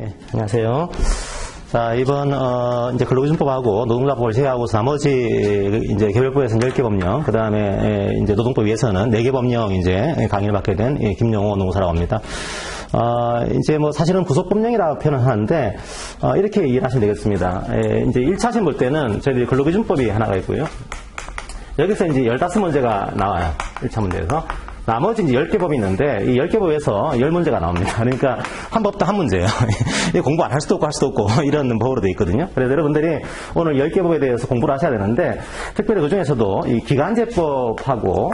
네, 안녕하세요. 자, 이번, 이제 근로기준법하고 노동조합법을 제외하고서 나머지, 이제 개별법에서는 10개 법령, 그 다음에, 이제 노동법 위에서는 4개 법령, 이제 강의를 맡게 된 김용호 노무사라고 합니다. 이제 뭐 사실은 구속법령이라고 표현을 하는데, 이렇게 이해를 하시면 되겠습니다. 이제 1차 시험 볼 때는 저희들이 근로기준법이 하나가 있고요. 여기서 이제 15문제가 나와요. 1차 문제에서. 나머지 이제 10개 법이 있는데, 이 10개 법에서 10문제가 나옵니다. 그러니까, 한 법당 한 문제예요. 공부 안 할 수도 없고 할 수도 없고, 이런 법으로 되어 있거든요. 그래서 여러분들이 오늘 10개 법에 대해서 공부를 하셔야 되는데, 특별히 그 중에서도 이 기간제법하고,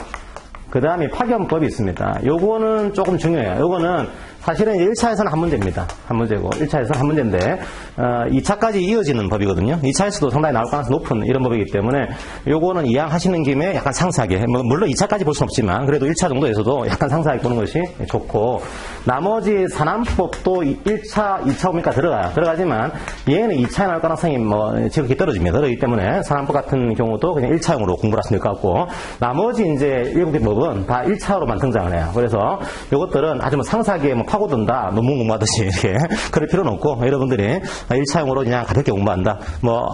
그 다음에 파견법이 있습니다. 요거는 조금 중요해요. 요거는 사실은 이제 1차에서는 한 문제입니다. 한 문제고, 1차에서는 한 문제인데, 2차까지 이어지는 법이거든요. 2차에서도 상당히 나올 가능성이 높은 이런 법이기 때문에, 요거는 이해하시는 김에 약간 상세하게, 물론 2차까지 볼 수는 없지만, 그래도 1차 정도에서도 약간 상세하게 보는 것이 좋고, 나머지 산안법도 1차, 2차 오니까 들어가요. 들어가지만, 얘는 2차에 나올 가능성이 지극히 떨어집니다. 그렇기 때문에, 산안법 같은 경우도 그냥 1차용으로 공부를 하시면 될 것 같고, 나머지 이제 7개 법은 다 1차로만 등장을 해요. 그래서, 요것들은 아주 상세하게 파고든다, 논문 공부하듯이 이렇게 그럴 필요는 없고, 여러분들이 1차용으로 그냥 가볍게 공부한다,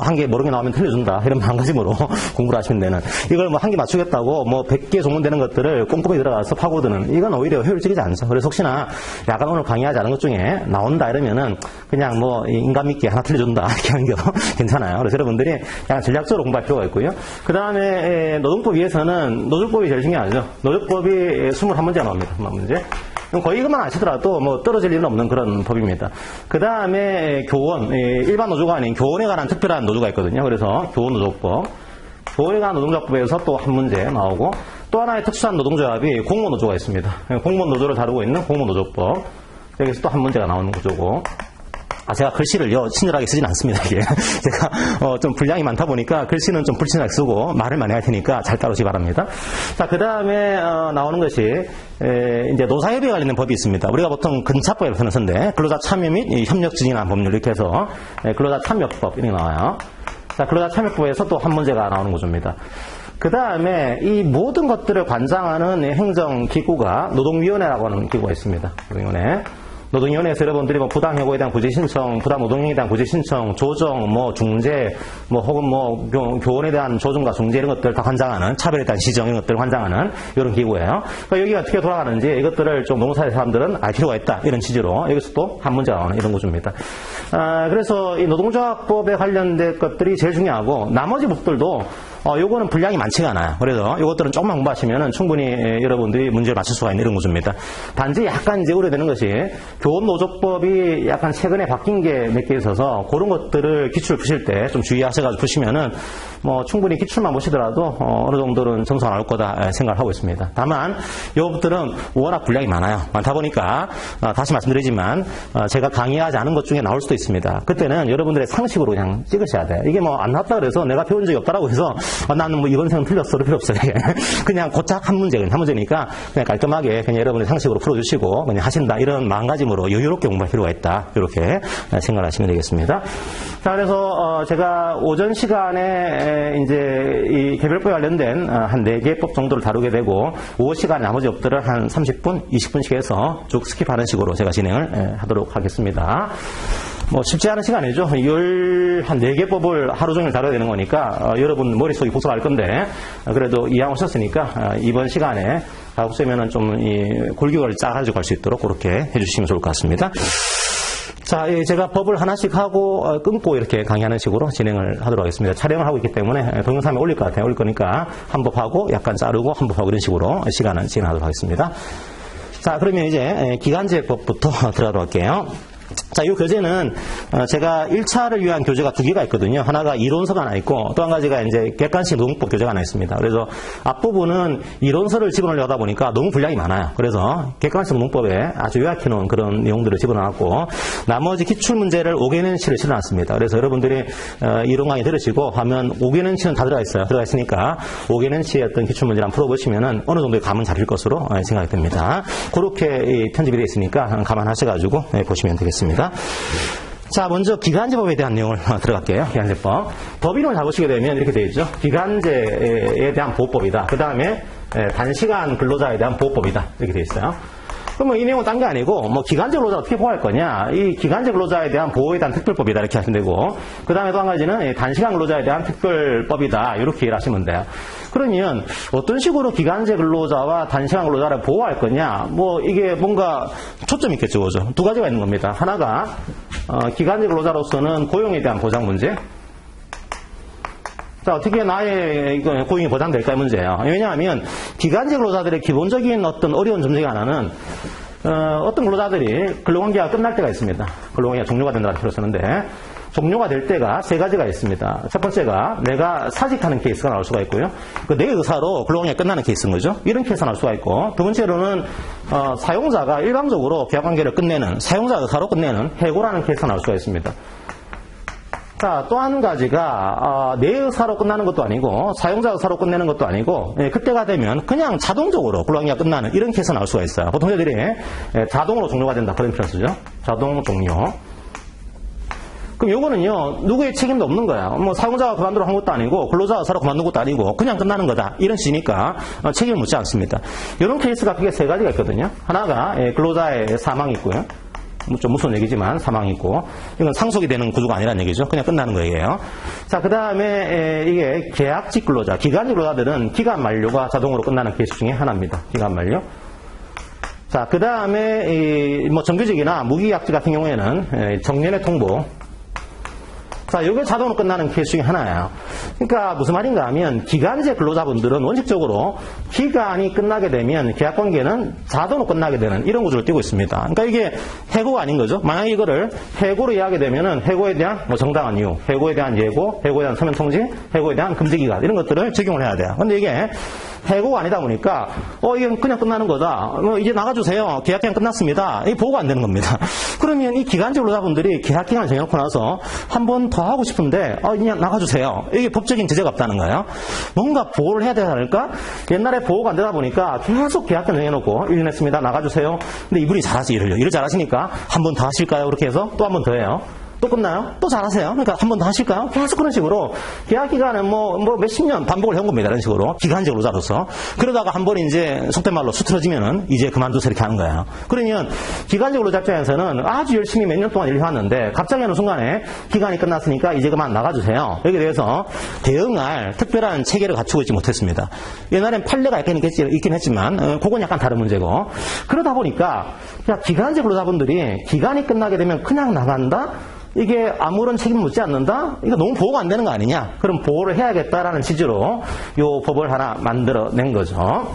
한 개 모르게 나오면 틀려준다, 이런 마음가짐으로 공부를 하시면 되는, 이걸 한 개 맞추겠다고 100개 종문되는 것들을 꼼꼼히 들어가서 파고드는, 이건 오히려 효율적이지 않죠. 그래서 혹시나 약간 오늘 강의하지 않은 것 중에 나온다 이러면은 그냥 인간 믿기 하나 틀려준다 이렇게 하는 게 괜찮아요. 그래서 여러분들이 약간 전략적으로 공부할 필요가 있고요. 그 다음에 노동법 위에서는 노조법이 제일 중요하죠. 노조법이 21문제가 나옵니다. 21문제. 거의 이것만 아시더라도 떨어질 일은 없는 그런 법입니다. 그 다음에 교원, 일반 노조가 아닌 교원에 관한 특별한 노조가 있거든요. 그래서 교원노조법, 교원에 관한 노동조합법에서 또 한 문제 나오고, 또 하나의 특수한 노동조합이 공무노조가 있습니다. 공무노조를 다루고 있는 공무노조법, 여기서 또 한 문제가 나오는 구조고, 제가 글씨를요, 친절하게 쓰진 않습니다, 이게. 제가, 좀 분량이 많다 보니까 글씨는 좀 불친하게 쓰고 말을 많이 할 테니까 잘 따르시기 바랍니다. 자, 그 다음에, 나오는 것이, 이제 노사협의에 관련된 법이 있습니다. 우리가 보통 근차법이라고 쓰는데, 근로자 참여 및 협력 증진한 법률 이렇게 해서, 근로자 참여법, 이렇게 나와요. 자, 근로자 참여법에서 또 한 문제가 나오는 구조입니다. 그 다음에 이 모든 것들을 관장하는 행정기구가 노동위원회라고 하는 기구가 있습니다. 노동위원회. 노동위원회에서 여러분들이 부당해고에 대한 구제신청, 부당노동행위에 대한 구제신청, 조정, 중재, 혹은 교원에 대한 조정과 중재 이런 것들을 다 관장하는, 차별에 대한 시정 이런 것들을 관장하는 이런 기구예요. 그러니까 여기가 어떻게 돌아가는지 이것들을 좀 노동사회 사람들은 알 필요가 있다. 이런 취지로 여기서 또 한 문제가 나오는 이런 구조입니다. 그래서 이 노동조합법에 관련된 것들이 제일 중요하고, 나머지 법들도 요거는 분량이 많지가 않아요. 그래서 요것들은 조금만 공부하시면은 충분히 여러분들이 문제를 맞출 수가 있는 이런 구조입니다. 단지 약간 이제 우려되는 것이 교원노조법이 약간 최근에 바뀐 게 몇 개 있어서 그런 것들을 기출 푸실 때 좀 주의하셔가지고 푸시면은 충분히 기출만 보시더라도 어느 정도는 점수가 나올 거다 생각을 하고 있습니다. 다만 요 법들은 워낙 분량이 많아요. 많다 보니까 다시 말씀드리지만 제가 강의하지 않은 것 중에 나올 수도 있습니다. 그때는 여러분들의 상식으로 그냥 찍으셔야 돼요. 이게 안 나왔다 그래서 내가 배운 적이 없다라고 해서 나는 이번 생은 틀렸어. 필요 없어요. 그냥 고작 한 문제니까 그냥 깔끔하게 그냥 여러분의 상식으로 풀어주시고 그냥 하신다. 이런 마음가짐으로 여유롭게 공부할 필요가 있다. 이렇게 생각하시면 되겠습니다. 자, 그래서 제가 오전 시간에 이제 이 개별법에 관련된 한 4개 법 정도를 다루게 되고, 오후 시간에 나머지 법들을 한 30분, 20분씩 해서 쭉 스킵하는 식으로 제가 진행을 하도록 하겠습니다. 쉽지 않은 시간이죠. 한 4개 법을 하루 종일 다뤄야 되는 거니까, 여러분 머릿속이 복잡할 건데, 그래도 이왕 오셨으니까, 이번 시간에 가급적이면은 좀 골격을 짜가지고 갈 수 있도록 그렇게 해주시면 좋을 것 같습니다. 자, 제가 법을 하나씩 하고 끊고 이렇게 강의하는 식으로 진행을 하도록 하겠습니다. 촬영을 하고 있기 때문에 동영상에 올릴 것 같아요. 올릴 거니까 한 법 하고 약간 자르고 한 법 하고 이런 식으로 시간을 진행하도록 하겠습니다. 자, 그러면 이제 기간제법부터 들어가도록 할게요. 자, 이 교재는 제가 1차를 위한 교재가 2개가 있거든요. 하나가 이론서가 하나 있고 또 한 가지가 이제 객관식 노동법 교재가 하나 있습니다. 그래서 앞부분은 이론서를 집어넣으려고 하다 보니까 너무 분량이 많아요. 그래서 객관식 노동법에 아주 요약해 놓은 그런 내용들을 집어넣었고, 나머지 기출문제를 5개년치를 실어놨습니다. 그래서 여러분들이 이론 강의 들으시고 하면 5개년치는 다 들어가 있어요. 들어가 있으니까 5개년치의 어떤 기출문제를 한번 풀어보시면은 어느 정도의 감은 잡힐 것으로 생각이 됩니다. 그렇게 편집이 되어 있으니까 감안하셔가지고 보시면 되겠습니다. 자, 먼저 기간제법에 대한 내용을 들어갈게요. 기간제법. 법인을 잡으시게 되면 이렇게 되어 있죠. 기간제에 대한 보호법이다. 그 다음에 단시간 근로자에 대한 보호법이다. 이렇게 되어 있어요. 그럼 뭐 이 내용은 딴 게 아니고, 뭐 기간제 근로자 어떻게 보호할 거냐? 이 기간제 근로자에 대한 보호에 대한 특별법이다. 이렇게 하시면 되고, 그 다음에 또 한 가지는 단시간 근로자에 대한 특별법이다. 이렇게 이해를 하시면 돼요. 그러면 어떤 식으로 기간제 근로자와 단시간 근로자를 보호할 거냐? 뭐 이게 뭔가 초점이 있겠죠. 그죠? 두 가지가 있는 겁니다. 하나가, 기간제 근로자로서는 고용에 대한 보장 문제. 자, 어떻게 나의 고용이 보장될까의 문제예요. 왜냐하면 기간제 근로자들의 기본적인 어떤 어려운 점 중에 하나는 어떤 근로자들이 근로관계가 끝날 때가 있습니다. 근로관계가 종료가 된다는 표현을 쓰는데 종료가 될 때가 세 가지가 있습니다. 첫 번째가 내가 사직하는 케이스가 나올 수가 있고요. 내 의사로 근로관계가 끝나는 케이스인 거죠. 이런 케이스가 나올 수가 있고, 두 번째로는 사용자가 일방적으로 계약관계를 끝내는, 사용자 의사로 끝내는 해고라는 케이스가 나올 수가 있습니다. 자, 또 한 가지가 내 의사로 끝나는 것도 아니고 사용자 의사로 끝내는 것도 아니고, 그때가 되면 그냥 자동적으로 근로관계가 끝나는 이런 케이스가 나올 수가 있어요. 보통 저희들이 자동으로 종료가 된다 그런 표현 쓰죠. 자동 종료. 그럼 요거는요, 누구의 책임도 없는 거야. 뭐 사용자가 그만두러 한 것도 아니고 근로자 의사로 그만둔 것도 아니고 그냥 끝나는 거다. 이런 식이니까 책임을 묻지 않습니다. 이런 케이스가 크게 세 가지가 있거든요. 하나가 근로자의 사망이 있고요. 좀 무서운 얘기지만 사망이 있고, 이건 상속이 되는 구조가 아니라는 얘기죠. 그냥 끝나는 거예요. 자, 그 다음에 이게 계약직 근로자, 기간직 근로자들은 기간 만료가 자동으로 끝나는 케이스 중에 하나입니다. 기간 만료. 자, 그 다음에 뭐 정규직이나 무기계약직 같은 경우에는 정년의 통보. 자, 이게 자동으로 끝나는 케이스 중에 하나예요. 그러니까 무슨 말인가 하면 기간제 근로자분들은 원칙적으로 기간이 끝나게 되면 계약관계는 자동으로 끝나게 되는 이런 구조를 띠고 있습니다. 그러니까 이게 해고가 아닌 거죠. 만약에 이거를 해고로 이해하게 되면은 해고에 대한 뭐 정당한 이유, 해고에 대한 예고, 해고에 대한 서면 통지, 해고에 대한 금지기간 이런 것들을 적용을 해야 돼요. 근데 이게 해고가 아니다 보니까 이건 그냥 끝나는 거다. 이제 나가주세요. 계약기간 끝났습니다. 이 보고가 안 되는 겁니다. 그러면 이 기간제 근로자분들이 계약기간을 정해놓고 나서 한 번 더 하고 싶은데 그냥 나가주세요. 이게 법적인 제재가 없다는 거예요. 뭔가 보호를 해야 되지 않을까? 옛날에 보호가 안 되다 보니까 계속 계약기간 정해놓고 1년 했습니다. 나가주세요. 근데 이분이 잘하지 일을 잘하시니까 한 번 더 하실까요? 그렇게 해서 또 한 번 더 해요. 또 끝나요? 또 잘하세요? 그러니까 한 번 더 하실까요? 계속 그런 식으로 계약기간은 뭐 몇십 년 반복을 해온 겁니다. 이런 식으로. 기간제 근로자로서. 그러다가 한 번 이제 속된 말로 수틀어지면은 이제 그만두세요 이렇게 하는 거예요. 그러면 기간제 근로자 입장에서는 아주 열심히 몇 년 동안 일을 해왔는데 갑자기 어느 순간에 기간이 끝났으니까 이제 그만 나가주세요. 여기에 대해서 대응할 특별한 체계를 갖추고 있지 못했습니다. 옛날엔 판례가 있긴 했지만 그건 약간 다른 문제고. 그러다 보니까 기간제 근로자분들이 기간이 끝나게 되면 그냥 나간다? 이게 아무런 책임을 묻지 않는다? 이거 너무 보호가 안 되는 거 아니냐? 그럼 보호를 해야겠다라는 취지로 요 법을 하나 만들어낸 거죠.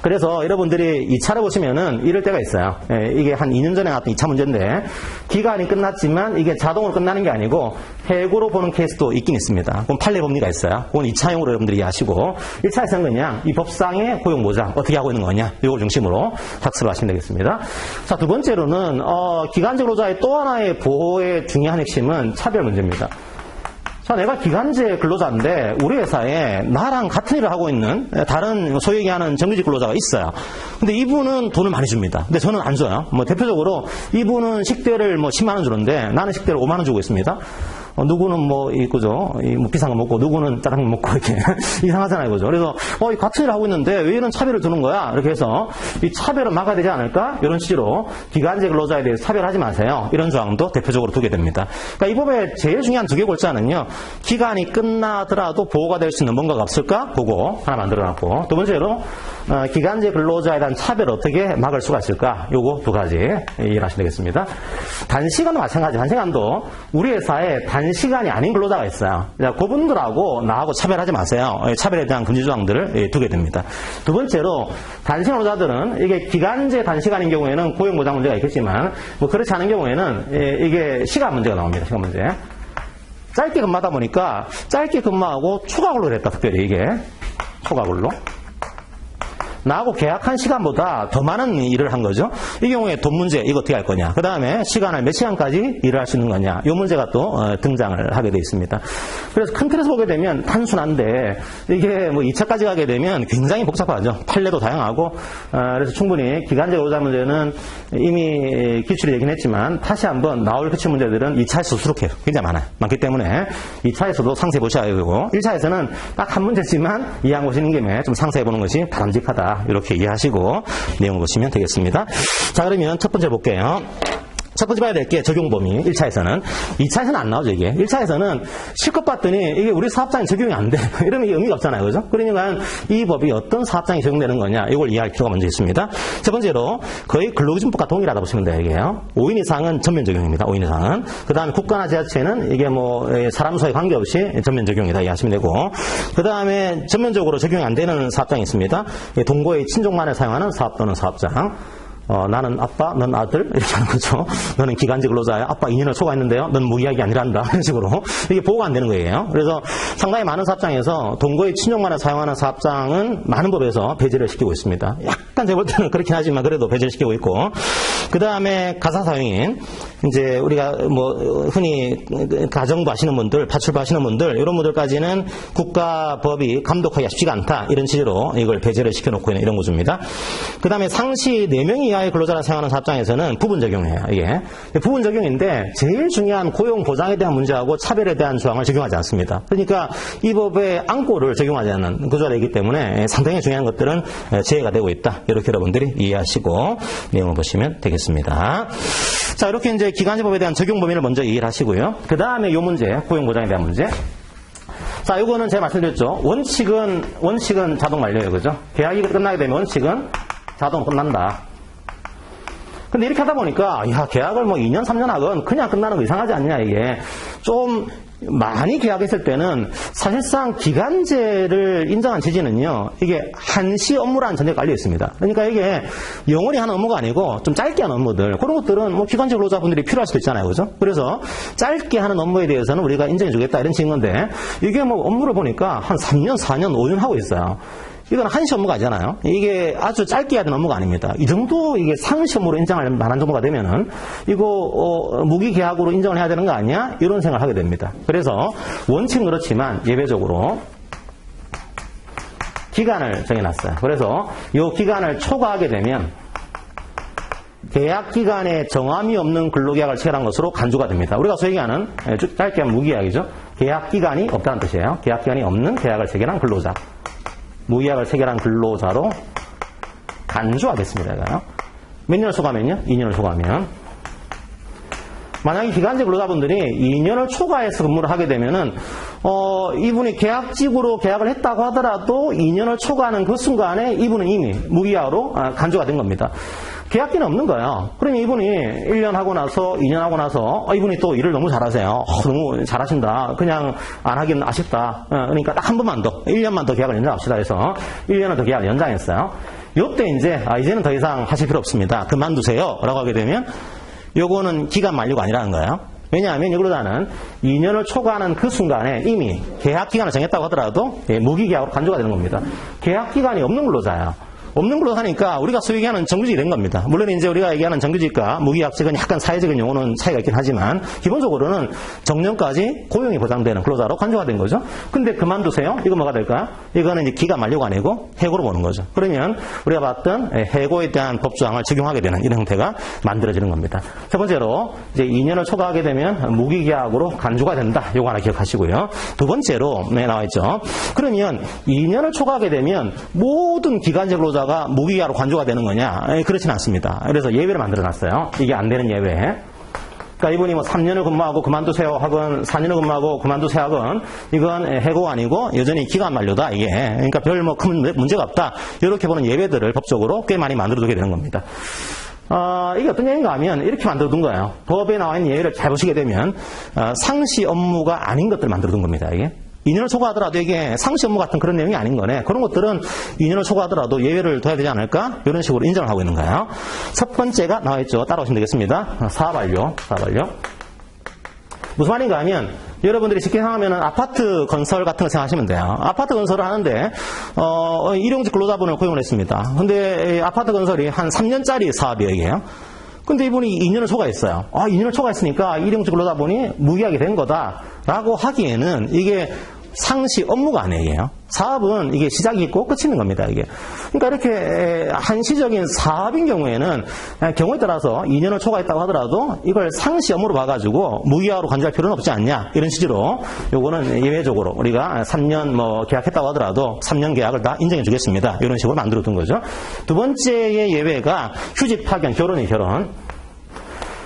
그래서 여러분들이 2차를 보시면은 이럴 때가 있어요. 이게 한 2년 전에 나왔던 2차 문제인데 기간이 끝났지만 이게 자동으로 끝나는 게 아니고 해고로 보는 케이스도 있긴 있습니다. 그럼 판례 법리가 있어요. 그건 2차용으로 여러분들이 이해하시고 1차에서는 그냥 이 법상의 고용 보장 어떻게 하고 있는 거냐 이걸 중심으로 학습을 하시면 되겠습니다. 자, 두 번째로는 기간제 근로자의 또 하나의 보호의 중요한 핵심은 차별 문제입니다. 자, 내가 기간제 근로자인데 우리 회사에 나랑 같은 일을 하고 있는 다른 소위 얘기하는 정규직 근로자가 있어요. 근데 이분은 돈을 많이 줍니다. 근데 저는 안 줘요. 대표적으로 이분은 식대를 10만 원 주는데 나는 식대를 5만 원 주고 있습니다. 누구는 그죠? 비싼 거 먹고, 누구는 짜장면 먹고, 이렇게. 이상하잖아요, 그죠? 그래서, 같은 일을 하고 있는데, 왜 이런 차별을 두는 거야? 이렇게 해서, 이 차별은 막아야 되지 않을까? 이런 취지로, 기간제 근로자에 대해서 차별하지 마세요. 이런 조항도 대표적으로 두게 됩니다. 그러니까 이 법의 제일 중요한 두 개 골자는요, 기간이 끝나더라도 보호가 될 수 있는 뭔가가 없을까? 보고, 하나 만들어 놨고, 두 번째로, 기간제 근로자에 대한 차별을 어떻게 막을 수가 있을까? 요거 두 가지 이해하시면 되겠습니다. 단시간도 마찬가지. 단시간도 우리 회사에 단시간이 아닌 근로자가 있어요. 그분들하고 나하고 차별하지 마세요. 차별에 대한 금지 조항들을 두게 됩니다. 두 번째로 단시간 근로자들은 이게 기간제 단시간인 경우에는 고용보장 문제가 있겠지만 그렇지 않은 경우에는 이게 시간 문제가 나옵니다. 시간 문제. 짧게 근무하다 보니까 짧게 근무하고 초과 근로를 했다. 특별히 이게 초과 근로. 나하고 계약한 시간보다 더 많은 일을 한 거죠. 이 경우에 돈 문제 이거 어떻게 할 거냐. 그 다음에 시간을 몇 시간까지 일을 할 수 있는 거냐. 이 문제가 또 등장을 하게 되어 있습니다. 그래서 큰 틀에서 보게 되면 단순한데 이게 2차까지 가게 되면 굉장히 복잡하죠. 판례도 다양하고 그래서 충분히 기간제 근로자 문제는 이미 기출이 되긴 했지만 다시 한번 나올 기출 문제들은 2차에서 수록해요. 굉장히 많기 때문에 2차에서도 상세히 보셔야 되고 1차에서는 딱 한 문제지만 이해하고 오시는 김에 좀 상세히 보는 것이 바람직하다. 된다. 이렇게 이해하시고 내용을 보시면 되겠습니다. 자, 그러면 첫 번째 볼게요. 첫 번째 봐야 될 게 적용 범위, 1차에서는. 2차에서는 안 나오죠, 이게. 1차에서는 실컷 봤더니 이게 우리 사업장에 적용이 안 돼. 이러면 이게 의미가 없잖아요, 그죠? 그러니까 이 법이 어떤 사업장에 적용되는 거냐, 이걸 이해할 필요가 먼저 있습니다. 첫 번째로, 거의 근로기준법과 동일하다 보시면 돼요, 이게요. 5인 이상은 전면 적용입니다, 5인 이상은. 그 다음에 국가나 지자체는 이게 뭐, 사람 수에 관계없이 전면 적용이다, 이해하시면 되고. 그 다음에 전면적으로 적용이 안 되는 사업장이 있습니다. 동거의 친족만을 사용하는 사업 또는 사업장. 나는 아빠, 넌 아들 이렇게 하는 거죠. 너는 기간제 근로자야. 아빠 2년을 초과했는데요. 넌 무기약이 아니란다. 이런 식으로 이게 보호가 안 되는 거예요. 그래서 상당히 많은 사업장에서 동거의 친족만을 사용하는 사업장은 많은 법에서 배제를 시키고 있습니다. 약간 제가 볼 때는 그렇긴 하지만 그래도 배제를 시키고 있고, 그 다음에 가사 사용인, 이제 우리가 뭐 흔히 가정부 하시는 분들, 파출부 하시는 분들, 이런 분들까지는 국가법이 감독하기가 쉽지가 않다, 이런 취지로 이걸 배제를 시켜놓고 있는 이런 구조입니다. 그 다음에 상시 4명 이하의 근로자를 사용하는 사업장에서는 부분 적용이에요. 이게 부분 적용인데 제일 중요한 고용 보장에 대한 문제하고 차별에 대한 조항을 적용하지 않습니다. 그러니까 이 법의 안고를 적용하지 않는 구조가 되기 때문에 상당히 중요한 것들은 제외가 되고 있다. 이렇게 여러분들이 이해하시고 내용을 보시면 되겠습니다. 자, 이렇게 이제 기간제법에 대한 적용 범위를 먼저 이해를 하시고요. 그 다음에 이 문제, 고용 보장에 대한 문제. 자, 이거는 제가 말씀드렸죠. 원칙은 자동 만료예요, 그죠? 계약이 끝나게 되면 원칙은 자동 끝난다. 근데 이렇게 하다 보니까, 야, 계약을 뭐 2년, 3년 하건 그냥 끝나는 거 이상하지 않냐, 이게. 좀 많이 계약했을 때는 사실상 기간제를 인정한 취지는요, 이게 한시 업무라는 전제가 깔려 있습니다. 그러니까 이게 영원히 하는 업무가 아니고 좀 짧게 하는 업무들, 그런 것들은 뭐 기간제 근로자분들이 필요할 수도 있잖아요, 그죠? 그래서 짧게 하는 업무에 대해서는 우리가 인정해주겠다, 이런 식인 건데, 이게 뭐 업무를 보니까 한 3년, 4년, 5년 하고 있어요. 이건 한시 업무가 아니잖아요. 이게 아주 짧게 해야 되는 업무가 아닙니다. 이 정도 이게 상시 업무로 인정할 만한 정도가 되면은 이거 무기계약으로 인정을 해야 되는 거 아니야? 이런 생각을 하게 됩니다. 그래서 원칙은 그렇지만 예외적으로 기간을 정해놨어요. 그래서 이 기간을 초과하게 되면 계약 기간에 정함이 없는 근로계약을 체결한 것으로 간주가 됩니다. 우리가 소위 얘기하는 짧게 하면 무기계약이죠. 계약 기간이 없다는 뜻이에요. 계약 기간이 없는 계약을 체결한 근로자. 무계약을 체결한 근로자로 간주가 됐습니다. 이거요. 몇 년을 초과하면요? 2년을 초과하면. 만약에 기간제 근로자분들이 2년을 초과해서 근무를 하게 되면은, 이분이 계약직으로 계약을 했다고 하더라도 2년을 초과하는 그 순간에 이분은 이미 무기약으로 간주가 된 겁니다. 계약기는 없는 거예요. 그러면 이분이 1년 하고 나서 2년 하고 나서 이분이 또 일을 너무 잘하세요. 너무 잘하신다. 그냥 안 하긴 아쉽다. 그러니까 딱 한 번만 더 1년만 더 계약을 연장합시다 해서 1년을 더 계약을 연장했어요. 이때 이제 이제는 더 이상 하실 필요 없습니다. 그만두세요 라고 하게 되면 요거는 기간 만료가 아니라는 거예요. 왜냐하면 이 근로자는 2년을 초과하는 그 순간에 이미 계약 기간을 정했다고 하더라도 무기계약으로 간주가 되는 겁니다. 계약 기간이 없는 근로자예요. 없는 근로자니까 우리가 소위 얘기하는 정규직이 된 겁니다. 물론 이제 우리가 얘기하는 정규직과 무기약직은 약간 사회적인 용어는 차이가 있긴 하지만 기본적으로는 정년까지 고용이 보장되는 근로자로 간주가 된 거죠. 근데 그만두세요? 이거 뭐가 될까요? 이거는 이제 기간 만료가 아니고 해고로 보는 거죠. 그러면 우리가 봤던 해고에 대한 법조항을 적용하게 되는 이런 형태가 만들어지는 겁니다. 첫 번째로 이제 2년을 초과하게 되면 무기계약으로 간주가 된다. 이거 하나 기억하시고요. 두 번째로 나와 있죠. 그러면 2년을 초과하게 되면 모든 기간제 근로자 가 무기계약으로 간주가 되는 거냐? 그렇지는 않습니다. 그래서 예외를 만들어놨어요. 이게 안 되는 예외. 그러니까 이분이 뭐 3년을 근무하고 그만두세요 하건 4년을 근무하고 그만두세요 하건 이건 해고가 아니고 여전히 기간 만료다 이게. 그러니까 별 뭐 큰 문제가 없다. 이렇게 보는 예외들을 법적으로 꽤 많이 만들어두게 되는 겁니다. 이게 어떤 얘기인가 하면 이렇게 만들어둔 거예요. 법에 나와 있는 예외를 잘 보시게 되면 상시 업무가 아닌 것들을 만들어둔 겁니다. 이게. 2년을 초과하더라도 이게 상시 업무 같은 그런 내용이 아닌 거네. 그런 것들은 2년을 초과하더라도 예외를 둬야 되지 않을까? 이런 식으로 인정을 하고 있는 거예요. 첫 번째가 나와 있죠. 따라오시면 되겠습니다. 사업완료. 무슨 말인가 하면 여러분들이 쉽게 생각하면 아파트 건설 같은 거 생각하시면 돼요. 아파트 건설을 하는데 일용직 근로자분을 고용을 했습니다. 근데 아파트 건설이 한 3년짜리 사업이에요. 이게요. 근데 이분이 2년을 초과했어요. 2년을 초과했으니까 일용직 근로자분이 무기약이 된 거다라고 하기에는 이게 상시 업무가 아니에요. 사업은 이게 시작이 있고 끝이 있는 겁니다, 이게. 그러니까 이렇게 한시적인 사업인 경우에는 경우에 따라서 2년을 초과했다고 하더라도 이걸 상시 업무로 봐가지고 무기화로 간주할 필요는 없지 않냐, 이런 취지로 요거는 예외적으로 우리가 3년 뭐 계약했다고 하더라도 3년 계약을 다 인정해 주겠습니다. 이런 식으로 만들어 둔 거죠. 두 번째의 예외가 휴직, 파견, 결혼이 결혼.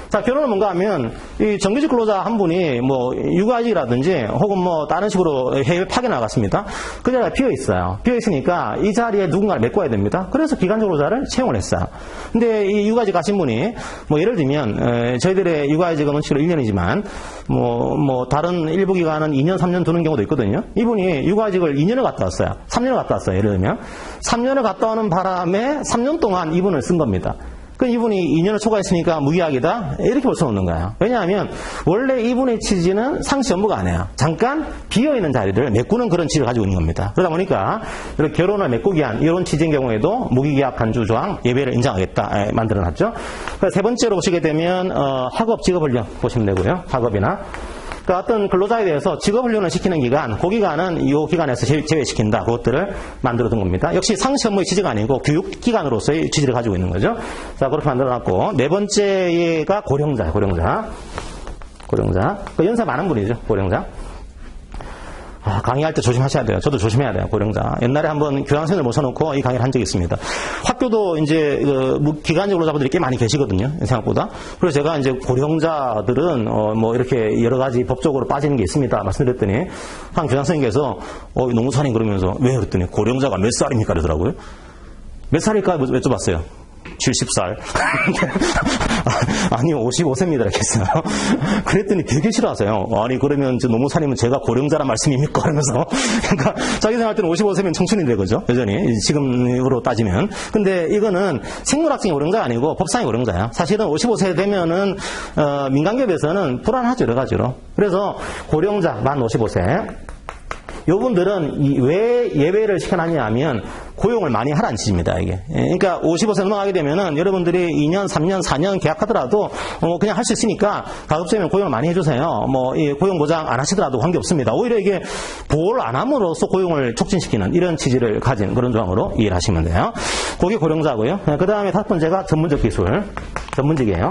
자, 결혼은 뭔가 하면, 이 정규직 근로자 한 분이 뭐, 육아직이라든지, 혹은 뭐, 다른 식으로 해외 파견 나갔습니다. 그 자리가 비어있어요. 비어있으니까 이 자리에 누군가를 메꿔야 됩니다. 그래서 기간 근로자를 채용을 했어요. 근데 이 육아직 가신 분이, 뭐, 예를 들면, 저희들의 육아직은 원칙으로 1년이지만, 다른 일부 기관은 2년, 3년 두는 경우도 있거든요. 이분이 육아직을 2년을 갔다 왔어요. 3년을 갔다 왔어요. 예를 들면. 3년을 갔다 오는 바람에 3년 동안 이분을 쓴 겁니다. 그 이분이 2년을 초과했으니까 무기하기다 이렇게 볼 수 없는 거예요. 왜냐하면 원래 이분의 취지는 상시 업무가 아니에요. 잠깐 비어있는 자리를 메꾸는 그런 취지를 가지고 있는 겁니다. 그러다 보니까 이렇게 결혼을 메꾸기 위한 이런 취지인 경우에도 무기계약 간주 조항 예외를 인정하겠다 만들어놨죠. 세 번째로 보시게 되면 학업 직업훈련 보시면 되고요. 학업이나 그러니까 어떤 근로자에 대해서 직업훈련을 시키는 기간, 그 기간은 이 기간에서 제외시킨다. 그것들을 만들어둔 겁니다. 역시 상시 업무의 취지가 아니고 교육기관으로서의 취지를 가지고 있는 거죠. 자, 그렇게 만들어놨고, 네 번째가 고령자. 그 연세 많은 분이죠, 고령자. 강의할 때 조심하셔야 돼요. 저도 조심해야 돼요, 고령자. 옛날에 한번 교양생을 모셔놓고 이 강의를 한 적이 있습니다. 학교도 이제, 기간직 근로자분들이 꽤 많이 계시거든요, 생각보다. 그래서 제가 이제 고령자들은, 이렇게 여러 가지 법적으로 빠지는 게 있습니다. 말씀드렸더니, 한 교양생님께서, 농사님 그러면서, 왜? 그랬더니, 고령자가 몇 살입니까? 그러더라고요. 몇 살일까? 여쭤봤어요. 70살. 아니, 55세입니다. 이렇게 했어요. 그랬더니 되게 싫어하세요. 아니, 그러면 노무사님은 제가 고령자란 말씀입니까? 하면서. 그러니까 자기 생각할 때는 55세면 청춘인데, 그죠? 여전히. 지금으로 따지면. 근데 이거는 생물학적인 고령자가 아니고 법상의 고령자야. 사실은 55세 되면은, 민간기업에서는 불안하죠. 여러 가지로. 그래서 고령자, 만 55세. 요분들은 왜 예외를 시켜놨냐 하면 고용을 많이 하라는 취지입니다, 이게. 그러니까 55세 넘어가게 되면은 여러분들이 2년, 3년, 4년 계약하더라도 그냥 할 수 있으니까 가급적이면 고용을 많이 해주세요. 이 고용 보장 안 하시더라도 관계없습니다. 오히려 이게 보호를 안 함으로써 고용을 촉진시키는 이런 취지를 가진 그런 조항으로 이해를 하시면 돼요. 그게 고령자고요. 그 다음에 다섯 번째가 전문적 기술. 전문직이에요.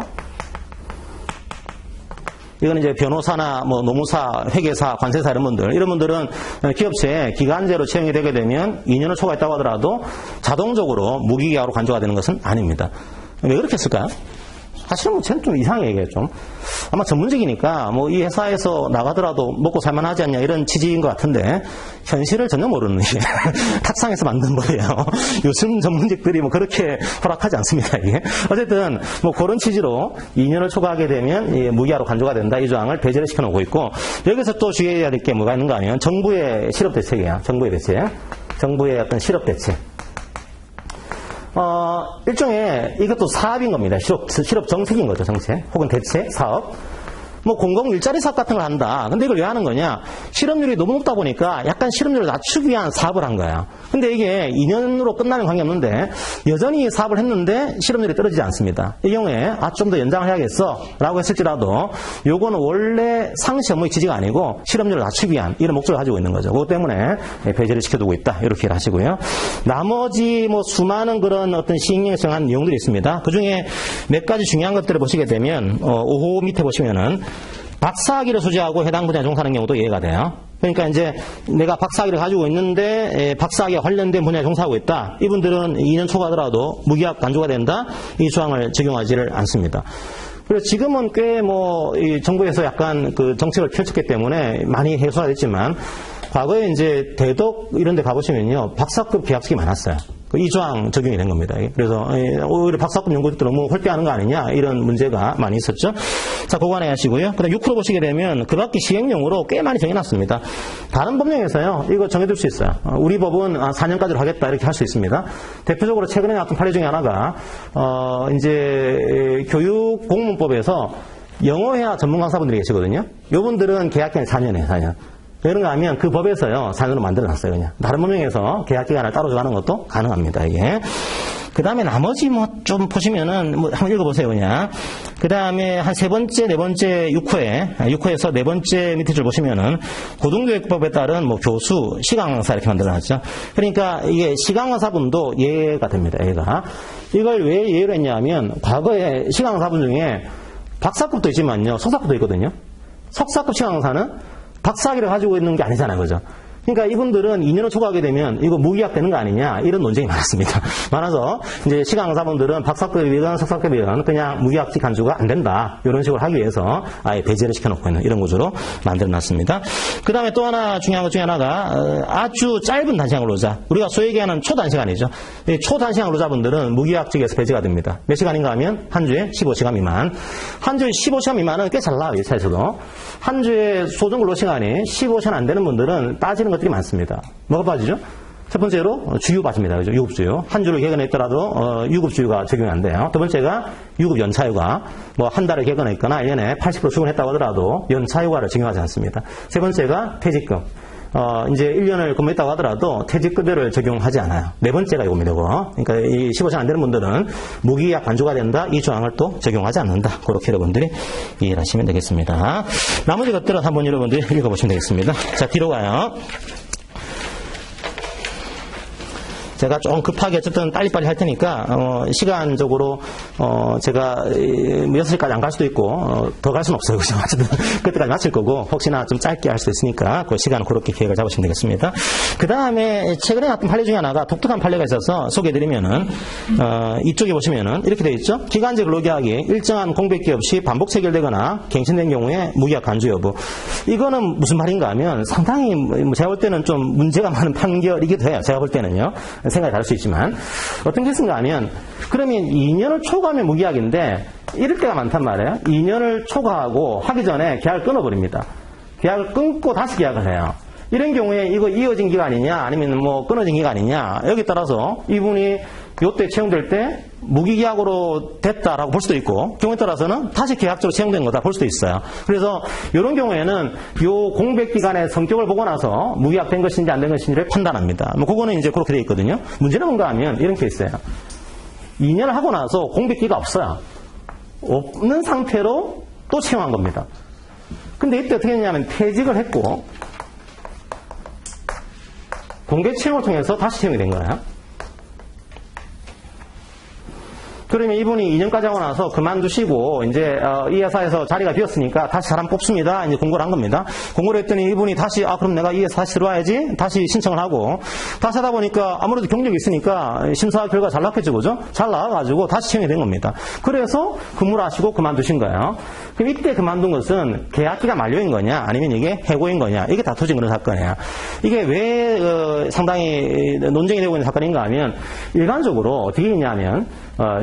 이건 이제 변호사나 노무사, 회계사, 관세사 이런 분들은 기업체에 기간제로 채용이 되게 되면 2년을 초과했다고 하더라도 자동적으로 무기계약으로 간주가 되는 것은 아닙니다. 왜 그렇게 했을까요? 사실은 쟤는 좀 이상해, 이게 좀. 아마 전문직이니까 이 회사에서 나가더라도 먹고 살만하지 않냐 이런 취지인 것 같은데 현실을 전혀 모르는 게 탁상에서 만든 거예요. 요즘 전문직들이 그렇게 허락하지 않습니다, 이게. 어쨌든 그런 취지로 2년을 초과하게 되면 무기화로 간주가 된다. 이 조항을 배제를 시켜놓고 있고 여기서 또 주의해야 될 게 뭐가 있는가 하면 정부의 실업 대책이에요. 정부의 대책. 정부의 어떤 실업 대책. 일종의 이것도 사업인 겁니다. 실업 정책인 거죠, 정책. 혹은 대책, 사업. 공공 일자리 사업 같은 걸 한다. 근데 이걸 왜 하는 거냐? 실업률이 너무 높다 보니까 약간 실업률을 낮추기 위한 사업을 한 거야. 근데 이게 2년으로 끝나는 관계없는데 여전히 사업을 했는데 실업률이 떨어지지 않습니다. 이 경우에 좀 더 연장을 해야겠어 라고 했을지라도 요거는 원래 상시 업무의 취지가 아니고 실업률을 낮추기 위한 이런 목적을 가지고 있는 거죠. 그것 때문에 배제를 시켜두고 있다. 이렇게 하시고요. 나머지 수많은 그런 어떤 시행령성한 내용들이 있습니다. 그 중에 몇 가지 중요한 것들을 보시게 되면 5호 밑에 보시면은 박사학위를 소지하고 해당 분야에 종사하는 경우도 이해가 돼요. 그러니까 이제 내가 박사학위를 가지고 있는데 박사학위와 관련된 분야에 종사하고 있다. 이분들은 2년 초과하더라도 무기학 간주가 된다. 이 조항을 적용하지를 않습니다. 그래서 지금은 꽤 이 정부에서 약간 그 정책을 펼쳤기 때문에 많이 해소가 됐지만 과거에 이제 대덕 이런 데 가보시면요. 박사급 계약직이 많았어요. 이 조항 적용이 된 겁니다. 그래서 오히려 박사급 연구직들 너무 홀대하는 거 아니냐 이런 문제가 많이 있었죠. 자, 그거 하나 하시고요. 그다음 6% 보시게 되면 그 밖에 시행령으로 꽤 많이 정해놨습니다. 다른 법령에서요. 이거 정해둘 수 있어요. 우리 법은 4년까지로 하겠다 이렇게 할 수 있습니다. 대표적으로 최근에 나왔던 판례 중에 하나가 이제 교육공문법에서 영어회화 전문 강사분들이 계시거든요. 이분들은 계약기간이 4년이에요. 4년. 그런가 하면 그 법에서요, 4년으로 만들어놨어요, 그냥. 다른 법령에서 계약 기간을 따로 정하는 것도 가능합니다, 이게. 그 다음에 나머지 뭐 좀 보시면은 뭐 한번 읽어보세요, 그냥. 그 다음에 한 세 번째, 네 번째 6호에서 네 번째 밑에 줄 보시면은 고등교육법에 따른 뭐 교수, 시강강사 이렇게 만들어놨죠. 그러니까 이게 시강강사분도 예가 됩니다, 예가. 이걸 왜 예를 했냐면 과거에 시강강사분 중에 박사급도 있지만요, 석사급도 있거든요. 석사급 시강강사는 박사학위를 가지고 있는 게 아니잖아요, 그죠? 그러니까 이분들은 2년을 초과하게 되면 이거 무기약 되는 거 아니냐 이런 논쟁이 많았습니다. 많아서 이제 시강강사분들은 박사급이든 석사급이든 그냥 무기약직 간주가 안 된다 이런 식으로 하기 위해서 아예 배제를 시켜놓고 있는 이런 구조로 만들어놨습니다. 그 다음에 또 하나 중요한 것 중에 하나가 아주 짧은 단시간 근로자, 우리가 소위 얘기하는 초단시간이죠. 초단시간 근로자분들은 무기약직에서 배제가 됩니다. 몇 시간인가 하면 한 주에 15시간 미만. 한 주에 15시간 미만은 꽤 잘 나와요, 이 차에서도. 한 주에 소정 근로시간이 15시간 안 되는 분들은 빠지는 것들이 많습니다. 뭐가 빠지죠? 첫 번째로 주유 빠집니다. 그죠? 유급주유. 한 주를 개근했더라도 유급주유가 적용이 안 돼요. 두 번째가 유급 연차휴가. 뭐 한 달을 개근했거나 1년에 80% 출근했다고 하더라도 연차휴가를 적용하지 않습니다. 세 번째가 퇴직금. 이제 1년을 근무했다고 하더라도 퇴직급여를 적용하지 않아요. 네 번째가 이겁니다, 이거. 그러니까 이 15시간 안 되는 분들은 무기약 간주가 된다, 이 조항을 또 적용하지 않는다. 그렇게 여러분들이 이해를 하시면 되겠습니다. 나머지 것들은 한번 여러분들이 읽어보시면 되겠습니다. 자, 뒤로 가요. 제가 좀 급하게 어쨌든 빨리빨리 할 테니까 시간적으로 제가 6시까지 안 갈 수도 있고 더 갈 수는 없어요. 그죠? 어쨌든 그때까지 마칠 거고 혹시나 좀 짧게 할 수도 있으니까 그 시간은 그렇게 계획을 잡으시면 되겠습니다. 그 다음에 최근에 나왔던 판례 중에 하나가 독특한 판례가 있어서 소개해드리면은 이쪽에 보시면은 이렇게 되어 있죠. 기간제 근로계약이 일정한 공백기 없이 반복 체결되거나 갱신된 경우에 무기약 간주 여부. 이거는 무슨 말인가 하면 상당히 제가 볼 때는 좀 문제가 많은 판결이기도 해요. 제가 볼 때는요. 생각이 다를 수 있지만 어떤 케이스인가 하면 그러면 2년을 초과하면 무기약인데 이럴 때가 많단 말이에요. 2년을 초과하고 하기 전에 계약을 끊어버립니다. 계약을 끊고 다시 계약을 해요. 이런 경우에 이거 이어진 기간이냐 아니면 뭐 끊어진 기간이냐 여기에 따라서 이분이 요때 채용될 때 무기계약으로 됐다라고 볼 수도 있고 경우에 따라서는 다시 계약적으로 채용된 거다 볼 수도 있어요. 그래서 이런 경우에는 요 공백기간의 성격을 보고 나서 무기약된 것인지 안 된 것인지를 판단합니다. 뭐 그거는 이제 그렇게 되어 있거든요. 문제는 뭔가 하면 이런 케이스예요. 2년을 하고 나서 공백기가 없어요. 없는 상태로 또 채용한 겁니다. 근데 이때 어떻게 했냐면 퇴직을 했고 공개 채용을 통해서 다시 채용이 된 거예요. 그러면 이분이 2년까지 하고 나서 그만두시고 이제 이 회사에서 자리가 비었으니까 다시 사람 뽑습니다. 이제 공고를 한 겁니다. 공고를 했더니 이분이 다시 그럼 내가 이 회사 다시 들어와야지 다시 신청을 하고 다시 하다 보니까 아무래도 경력이 있으니까 심사 결과 잘 나왔겠죠, 그죠? 잘 나와가지고 다시 채용이 된 겁니다. 그래서 근무를 하시고 그만두신 거예요. 그럼 이때 그만둔 것은 계약기가 만료인 거냐 아니면 이게 해고인 거냐 이게 다투진 그런 사건이에요. 이게 왜 상당히 논쟁이 되고 있는 사건인가 하면 일반적으로 어떻게 있냐면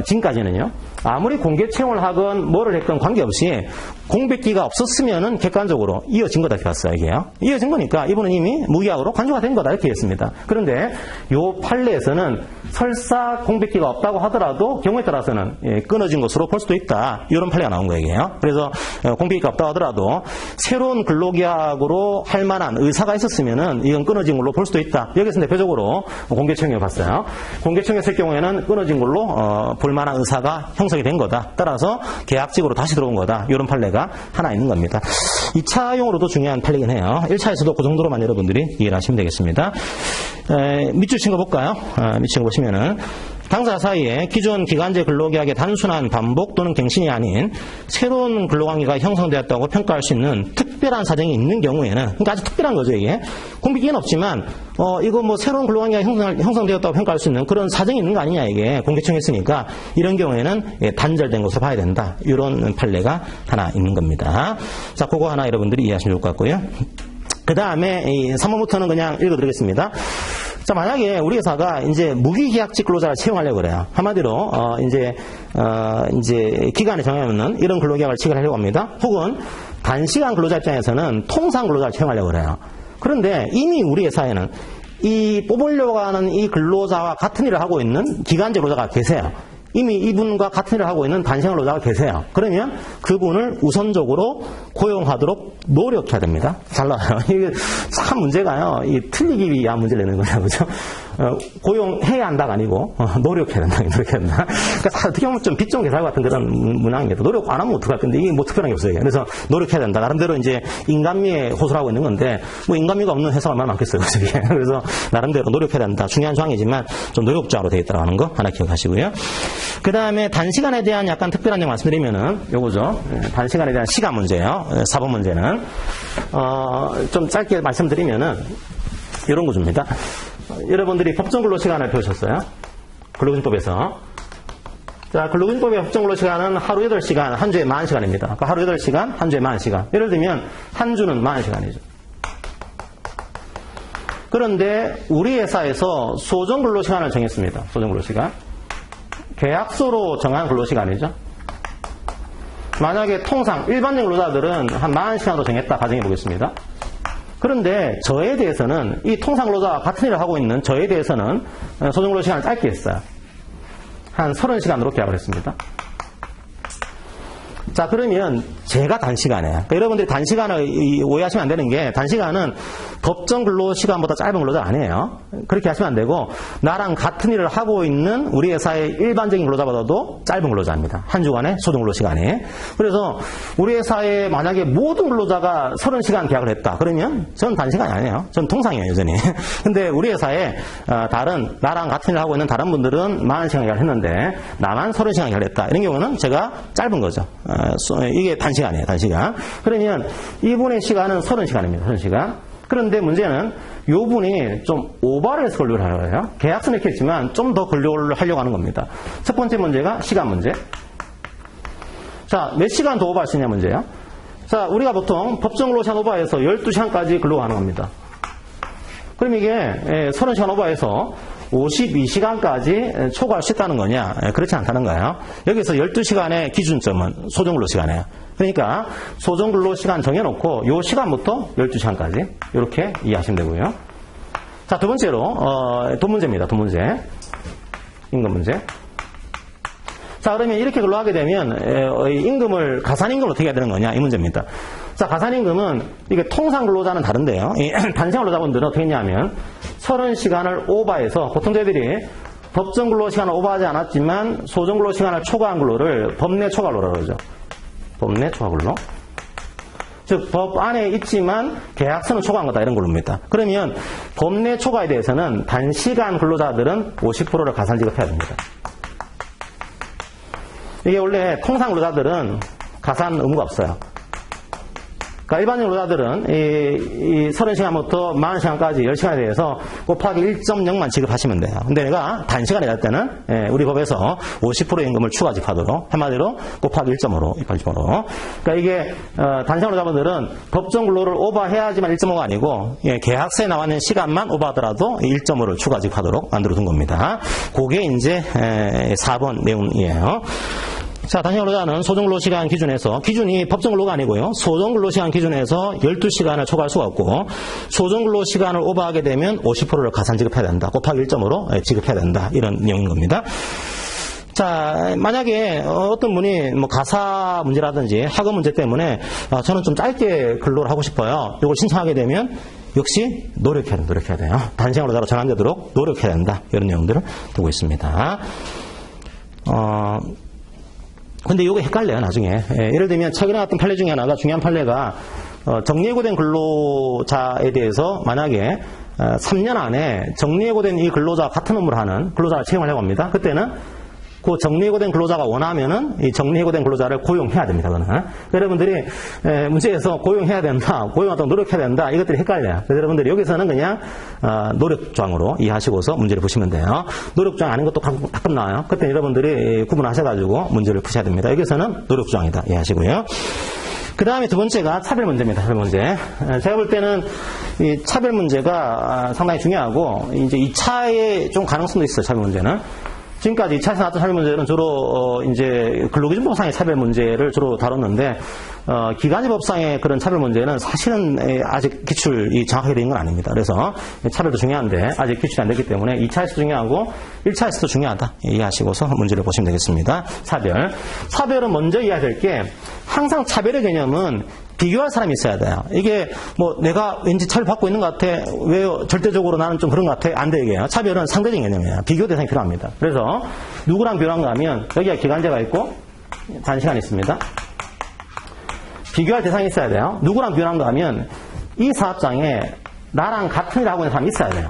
지금까지는요. 아무리 공개 채용을 하건 뭐를 했건 관계없이 공백기가 없었으면은 객관적으로 이어진 거다 이렇게 봤어요. 이게요. 이어진 거니까 이분은 이미 무기약으로 간주가 된 거다 이렇게 했습니다. 그런데 요 판례에서는 설사 공백기가 없다고 하더라도 경우에 따라서는 끊어진 것으로 볼 수도 있다. 이런 판례가 나온 거예요. 그래서 공백기가 없다고 하더라도 새로운 근로계약으로 할 만한 의사가 있었으면은 이건 끊어진 걸로 볼 수도 있다. 여기서 대표적으로 공개 채용해 봤어요. 공개 채용했을 경우에는 끊어진 걸로 볼 만한 의사가 형성이 된 거다. 따라서 계약직으로 다시 들어온 거다. 이런 판례가 하나 있는 겁니다. 2차용으로도 중요한 판례긴 해요. 1차에서도 그 정도로만 여러분들이 이해를 하시면 되겠습니다. 밑줄 친 거 볼까요? 밑줄 보시면은 당사 사이에 기존 기간제 근로계약의 단순한 반복 또는 갱신이 아닌 새로운 근로관계가 형성되었다고 평가할 수 있는 특별한 사정이 있는 경우에는 그러니까 아주 특별한 거죠 이게. 공백기는 없지만 이거 뭐 새로운 근로관계가 형성되었다고 평가할 수 있는 그런 사정이 있는 거 아니냐 이게 공개청했으니까 이런 경우에는 단절된 것으로 봐야 된다. 이런 판례가 하나 있는 겁니다. 자, 그거 하나 여러분들이 이해하시면 좋을 것 같고요. 그 다음에 3번부터는 그냥 읽어드리겠습니다. 자, 만약에 우리 회사가 이제 무기계약직 근로자를 채용하려고 그래요. 한마디로, 이제 기간에 정해놓는 이런 근로계약을 체결하려고 합니다. 혹은 단시간 근로자 입장에서는 통상 근로자를 채용하려고 그래요. 그런데 이미 우리 회사에는 이 뽑으려고 하는 이 근로자와 같은 일을 하고 있는 기간제 근로자가 계세요. 이미 이분과 같은 일을 하고 있는 단시간 근로자가 계세요. 그러면 그분을 우선적으로 고용하도록 노력해야 됩니다. 잘 나와요. 이게 참 문제가요. 이 틀리기 위한 문제를 내는 거예요. 그죠? 고용해야 한다가 아니고 노력해야 된다. 노력해야 된다. 그러니까 어떻게 보면 좀 빚좀 계산 같은 그런 문항입니다. 노력 안 하면 어떡할 건데 이게 뭐 특별한 게 없어요. 그래서 노력해야 된다. 나름대로 이제 인간미에 호소하고 있는 건데 뭐 인간미가 없는 회사가 얼마나 많겠어요. 그래서 나름대로 노력해야 된다. 중요한 조항이지만 좀 노력조항으로 되어 있다고 하는 거 하나 기억하시고요. 그 다음에 단시간에 대한 약간 특별한 점 말씀드리면은 요거죠. 단시간에 대한 시간 문제예요. 4번 문제는 좀 짧게 말씀드리면은 이런 거 줍니다. 여러분들이 법정 근로시간을 배우셨어요. 근로기준법에서. 자, 근로기준법의 법정 근로시간은 하루 8시간, 한 주에 40시간입니다. 그러니까 하루 8시간, 한 주에 40시간. 예를 들면 한 주는 40시간이죠. 그런데 우리 회사에서 소정 근로시간을 정했습니다. 소정 근로시간. 계약서로 정한 근로시간이죠. 만약에 통상 일반적 근로자들은 한 40시간으로 정했다 가정해 보겠습니다. 그런데 저에 대해서는 이 통상 근로자와 같은 일을 하고 있는 저에 대해서는 소정 근로시간을 짧게 했어요. 한 30시간으로 계약을 했습니다. 자, 그러면 제가 단시간이에요. 그러니까 여러분들이 단시간을 오해하시면 안 되는 게 단시간은 법정 근로시간보다 짧은 근로자 아니에요. 그렇게 하시면 안 되고 나랑 같은 일을 하고 있는 우리 회사의 일반적인 근로자보다도 짧은 근로자입니다. 한 주간의 소정 근로시간이. 그래서 우리 회사에 만약에 모든 근로자가 30시간 계약을 했다. 그러면 전 단시간이 아니에요. 전 통상이에요, 여전히. 근데 우리 회사에 다른 나랑 같은 일을 하고 있는 다른 분들은 40시간 계약을 했는데 나만 30시간 계약을 했다. 이런 경우는 제가 짧은 거죠. 이게 단시간이에요, 단시간. 그러면 이분의 시간은 30시간입니다, 30시간. 그런데 문제는 요분이 좀 오버를 해서 근로를 하려고 해요. 계약서는 이렇게 했지만 좀 더 근로를 하려고 하는 겁니다. 첫 번째 문제가 시간 문제. 자, 몇 시간 더 오버할 수 있냐 문제예요. 자, 우리가 보통 법정 근로시간 오버해서 12시간까지 근로가 하는 겁니다. 그럼 이게 30시간 오버해서 52시간까지 초과할 수 있다는 거냐? 그렇지 않다는 거예요. 여기서 12시간의 기준점은 소정근로시간이에요. 그러니까 소정근로시간 정해놓고 이 시간부터 12시간까지 이렇게 이해하시면 되고요. 자, 두 번째로 돈 문제입니다. 돈 문제. 임금 문제. 자, 그러면 이렇게 근로하게 되면 임금을 가산임금을 어떻게 해야 되는 거냐? 이 문제입니다. 자, 가산임금은 이게 통상 근로자는 다른데요. 단시간 근로자분들은 어떻게 했냐면 30시간을 오버해서 보통 저희들이 법정 근로시간을 오버하지 않았지만 소정 근로시간을 초과한 근로를 법내 초과 근로라고 그러죠. 법내 초과 근로. 즉 법 안에 있지만 계약서는 초과한 거다 이런 근로입니다. 그러면 법내 초과에 대해서는 단시간 근로자들은 50%를 가산 지급해야 됩니다. 이게 원래 통상 근로자들은 가산 의무가 없어요. 그러니까 일반적 근로자들은 이 30시간부터 40시간까지 10시간에 대해서 곱하기 1.0만 지급하시면 돼요. 근데 내가 단시간에 할 때는 우리 법에서 50% 임금을 추가 지급하도록 한마디로 곱하기 1.5로 그러니까 이게 단시간 근로자분들은 법정 근로를 오버해야지만 1.5가 아니고 계약서에 나와 있는 시간만 오버하더라도 1.5를 추가 지급하도록 만들어 둔 겁니다. 그게 이제 4번 내용이에요. 자, 단시간 근로자는 소정근로시간 기준에서, 기준이 법정근로가 아니고요. 소정근로시간 기준에서 12시간을 초과할 수가 없고, 소정근로시간을 오버하게 되면 50%를 가산 지급해야 된다. 곱하기 1.5로 지급해야 된다. 이런 내용인 겁니다. 자, 만약에 어떤 분이 뭐 가사 문제라든지 학업 문제 때문에 저는 좀 짧게 근로를 하고 싶어요. 이걸 신청하게 되면 역시 노력해야 돼요. 단시간 근로자로 전환되도록 노력해야 된다. 이런 내용들을 두고 있습니다. 근데 이게 헷갈려요, 나중에. 예를 들면, 최근에 나왔던 판례 중에 하나가, 중요한 판례가, 정리해고된 근로자에 대해서 만약에 3년 안에 정리해고된 이 근로자와 같은 업무를 하는 근로자를 채용하려고 합니다. 그때는 그 정리해고된 근로자가 원하면은 이 정리해고된 근로자를 고용해야 됩니다, 그거는. 여러분들이 문제에서 고용해야 된다, 고용하도록 노력해야 된다, 이것들이 헷갈려요. 그래서 여러분들이 여기서는 그냥 노력조항으로 이해하시고서 문제를 보시면 돼요. 노력조항 아닌 것도 가끔 나와요. 그때 여러분들이 구분하셔가지고 문제를 푸셔야 됩니다. 여기서는 노력조항이다, 이해하시고요. 그 다음에 두 번째가 차별 문제입니다. 차별 문제. 제가 볼 때는 이 차별 문제가 상당히 중요하고, 이제 2차에 좀 가능성도 있어요, 차별 문제는. 지금까지 2차에서 나왔던 차별 문제는 주로 이제 근로기준법상의 차별 문제를 주로 다뤘는데 기간제법상의 그런 차별 문제는 사실은 아직 기출이 정확하게 된 건 아닙니다. 그래서 차별도 중요한데 아직 기출이 안 됐기 때문에 2차에서도 중요하고 1차에서도 중요하다 이해하시고서 문제를 보시면 되겠습니다. 차별은 먼저 이해해야 될 게 항상 차별의 개념은 비교할 사람이 있어야 돼요. 이게 뭐 내가 왠지 차별받고 있는 것 같아. 왜요? 절대적으로 나는 좀 그런 것 같아. 안 돼, 이게요. 차별은 상대적인 개념이에요. 비교 대상이 필요합니다. 그래서 누구랑 비교한가 하면 여기가 기간제가 있고 단시간이 있습니다. 비교할 대상이 있어야 돼요. 누구랑 비교한가 하면 이 사업장에 나랑 같은 일을 하고 있는 사람이 있어야 돼요.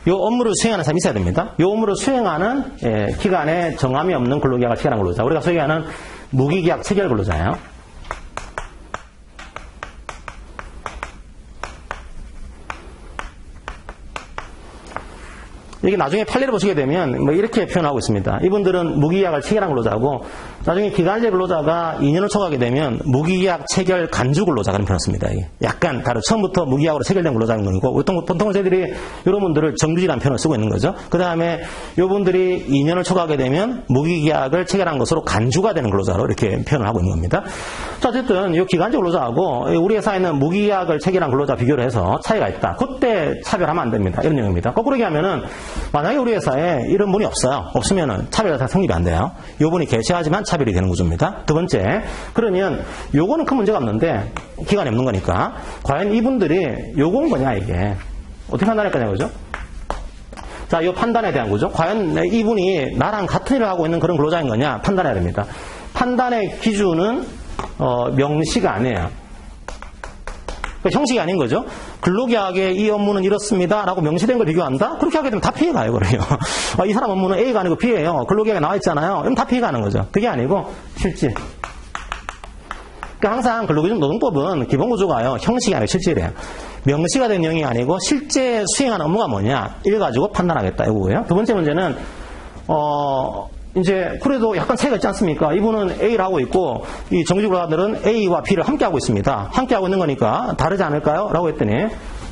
이 업무를 수행하는 사람이 있어야 됩니다. 이 업무를 수행하는 기간에 정함이 없는 근로계약을 체결한 근로자. 우리가 소위 하는 무기계약 체결 근로자예요. 이게 나중에 판례를 보시게 되면 뭐 이렇게 표현하고 있습니다. 이분들은 무기계약을 체결한 근로자고 나중에 기간제 근로자가 2년을 초과하게 되면 무기계약 체결 간주 근로자 그런 표현을 씁니다. 이게 약간 다른 처음부터 무기계약으로 체결된 근로자인 거고 보통 저희들이 이런 분들을 정규직이라는 표현을 쓰고 있는 거죠. 그 다음에 이분들이 2년을 초과하게 되면 무기계약을 체결한 것으로 간주가 되는 근로자로 이렇게 표현을 하고 있는 겁니다. 자, 어쨌든 이 기간제 근로자하고 우리 회사에는 무기계약을 체결한 근로자 비교를 해서 차이가 있다. 그때 차별하면 안 됩니다. 이런 내용입니다. 거꾸로 얘기하면은 만약에 우리 회사에 이런 분이 없어요. 없으면은 차별자상 성립이 안 돼요. 요 분이 개최하지만 차별이 되는 구조입니다. 두 번째, 그러면 요거는 큰 문제가 없는데 기간이 없는 거니까 과연 이분들이 요건 거냐 이게 어떻게 판단할 거냐 그죠? 자, 요 판단에 대한 거죠. 과연 이분이 나랑 같은 일을 하고 있는 그런 근로자인 거냐 판단해야 됩니다. 판단의 기준은 명시가 아니에요. 형식이 아닌 거죠. 근로계약에 이 업무는 이렇습니다 라고 명시된 걸 비교한다? 그렇게 하게 되면 다 피해가요. 그래요. 이 사람 업무는 A가 아니고 B예요. 근로계약에 나와 있잖아요. 그럼 다 피해가는 거죠. 그게 아니고 실질. 그러니까 항상 근로기준 노동법은 기본 구조가요. 형식이 아니고 실질이에요. 명시가 된 내용이 아니고 실제 수행하는 업무가 뭐냐 이걸 가지고 판단하겠다 이거고요. 두 번째 문제는 이제 그래도 약간 차이가 있지 않습니까? 이분은 A를 하고 있고 이 정규직 근로자들은 A와 B를 함께 하고 있습니다. 함께 하고 있는 거니까 다르지 않을까요? 라고 했더니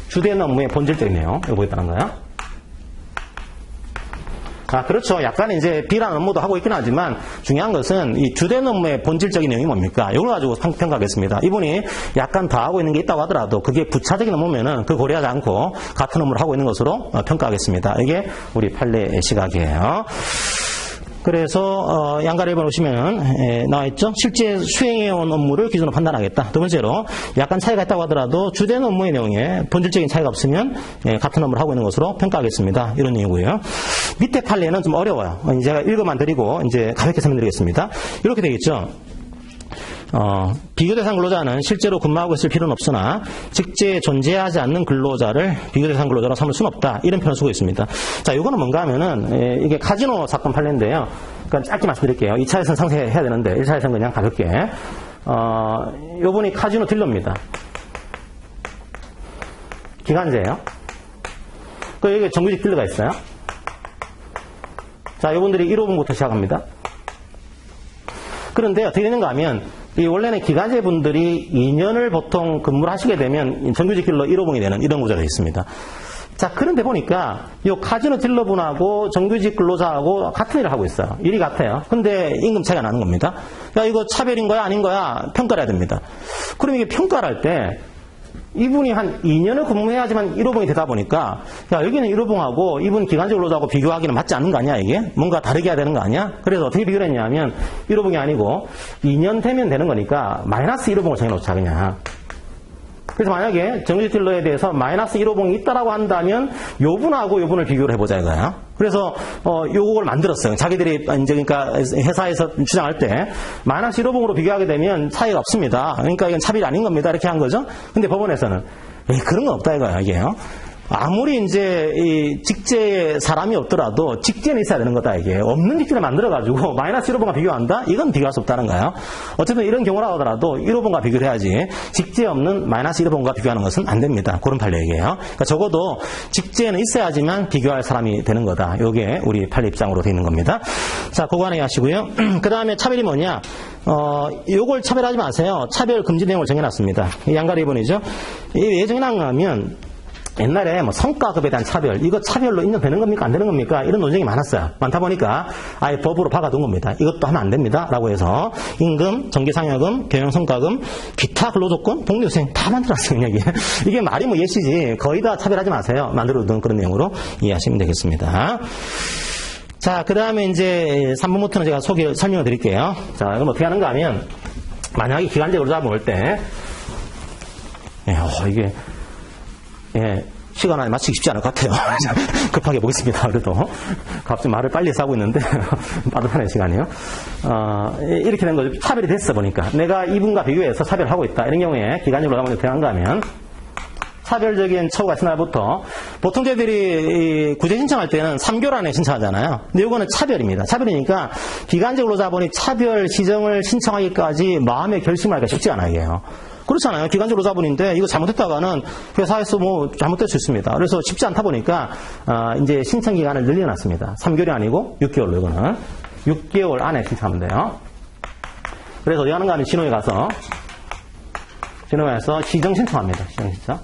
주된 업무의 본질적인 내용 이거 보겠다는 거예요. 아, 그렇죠. 약간 이제 B라는 업무도 하고 있긴 하지만 중요한 것은 이 주된 업무의 본질적인 내용이 뭡니까? 이걸 가지고 평가하겠습니다. 이분이 약간 더 하고 있는 게 있다고 하더라도 그게 부차적인 업무면은 그 고려하지 않고 같은 업무를 하고 있는 것으로 평가하겠습니다. 이게 우리 판례의 시각이에요. 그래서 양가를 1번 보시면 나와있죠. 실제 수행해온 업무를 기준으로 판단하겠다. 두 번째로 약간 차이가 있다고 하더라도 주된 업무의 내용에 본질적인 차이가 없으면 같은 업무를 하고 있는 것으로 평가하겠습니다. 이런 내용이고요. 밑에 판례는 좀 어려워요. 제가 읽어만 드리고 이제 가볍게 설명드리겠습니다. 이렇게 되겠죠. 비교 대상 근로자는 실제로 근무하고 있을 필요는 없으나 직제에 존재하지 않는 근로자를 비교 대상 근로자로 삼을 수는 없다. 이런 표현을 쓰고 있습니다. 자, 이거는 뭔가 하면은 이게 카지노 사건 판례인데요. 그러니까 짧게 말씀드릴게요. 2차에서는 상세해야 되는데 1차에서는 그냥 가볍게. 요분이 카지노 딜러입니다. 기간제예요. 그 여기 정규직 딜러가 있어요. 자, 요분들이 1호분부터 시작합니다. 그런데 어떻게 되는가 하면 원래는 기간제 분들이 2년을 보통 근무를 하시게 되면 정규직 딜러 1호분이 되는 이런 구조가 되어 있습니다. 자, 그런데 보니까 이 카지노 딜러분하고 정규직 근로자하고 같은 일을 하고 있어요. 일이 같아요. 근데 임금 차이가 나는 겁니다. 야, 이거 차별인 거야 아닌 거야 평가를 해야 됩니다. 그럼 이게 평가를 할 때 이분이 한 2년을 근무해야지만 1호봉이 되다 보니까 야, 여기는 1호봉하고 이분 기간제 근로자하고 비교하기는 맞지 않는 거 아니야 이게? 뭔가 다르게 해야 되는 거 아니야? 그래서 어떻게 비교를 했냐면 1호봉이 아니고 2년 되면 되는 거니까 마이너스 1호봉을 정해놓자 그냥. 그래서 만약에 정규직 딜러에 대해서 마이너스 1호봉이 있다라고 한다면 요분하고 요분을 비교를 해보자 이거야. 그래서 요걸 만들었어요. 자기들이 이제 그러니까 회사에서 주장할 때 마이너스 1호봉으로 비교하게 되면 차이가 없습니다. 그러니까 이건 차별이 아닌 겁니다. 이렇게 한 거죠. 근데 법원에서는 그런 건 없다 이거야 이게요. 아무리 이제 이 직제에 사람이 없더라도 직제는 있어야 되는 거다 이게. 없는 직제를 만들어가지고 마이너스 1호봉과 비교한다? 이건 비교할 수 없다는 거예요. 어쨌든 이런 경우라고 하더라도 1호봉과 비교를 해야지 직제 없는 마이너스 1호봉과 비교하는 것은 안 됩니다. 그런 판례 얘기예요. 그러니까 적어도 직제는 있어야지만 비교할 사람이 되는 거다. 이게 우리 판례 입장으로 되어 있는 겁니다. 자, 그거 하나 하시고요. 그 다음에 차별이 뭐냐? 요걸 차별하지 마세요. 차별 금지 내용을 정해놨습니다. 양가리 2번이죠. 왜 정해놨냐면 옛날에 뭐 성과급에 대한 차별, 이거 차별로 인정되는 겁니까? 안 되는 겁니까? 이런 논쟁이 많았어요. 많다 보니까 아예 법으로 박아둔 겁니다. 이것도 하면 안 됩니다. 라고 해서 임금, 정기상여금, 경영성과금, 기타 근로조건, 복리후생 다 만들었어요. 여기. 이게 말이 뭐 예시지. 거의 다 차별하지 마세요. 만들어둔 그런 내용으로 이해하시면 되겠습니다. 자, 그 다음에 이제 3번부터는 제가 설명을 드릴게요. 자, 그럼 어떻게 하는가 하면, 만약에 기간제로 잡을 때, 이게, 시간 안에 맞추기 쉽지 않을 것 같아요. 급하게 보겠습니다. 그래도. 갑자기 말을 빨리 해서 하고 있는데, 빠듯하네, 시간이요. 이렇게 된 거죠. 차별이 됐어, 보니까. 내가 이분과 비교해서 차별을 하고 있다. 이런 경우에 기간적으로 가면 어떻게 하는가 하면, 차별적인 처우가 있은 날부터, 보통 저희들이 구제 신청할 때는 3개월 안에 신청하잖아요. 근데 이거는 차별입니다. 차별이니까, 기간적으로 잡으니 차별 시정을 신청하기까지 마음의 결심을 하기가 쉽지 않아요, 이게요. 그렇잖아요. 기간적으로 자본인데 이거 잘못했다가는 회사에서 뭐 잘못될 수 있습니다. 그래서 쉽지 않다 보니까 이제 신청 기간을 늘려놨습니다. 3개월이 아니고 6개월로 이거는 6개월 안에 신청하면 돼요. 그래서 어디 하는가 하면 신호에 가서 시정 신청합니다. 시정 신청.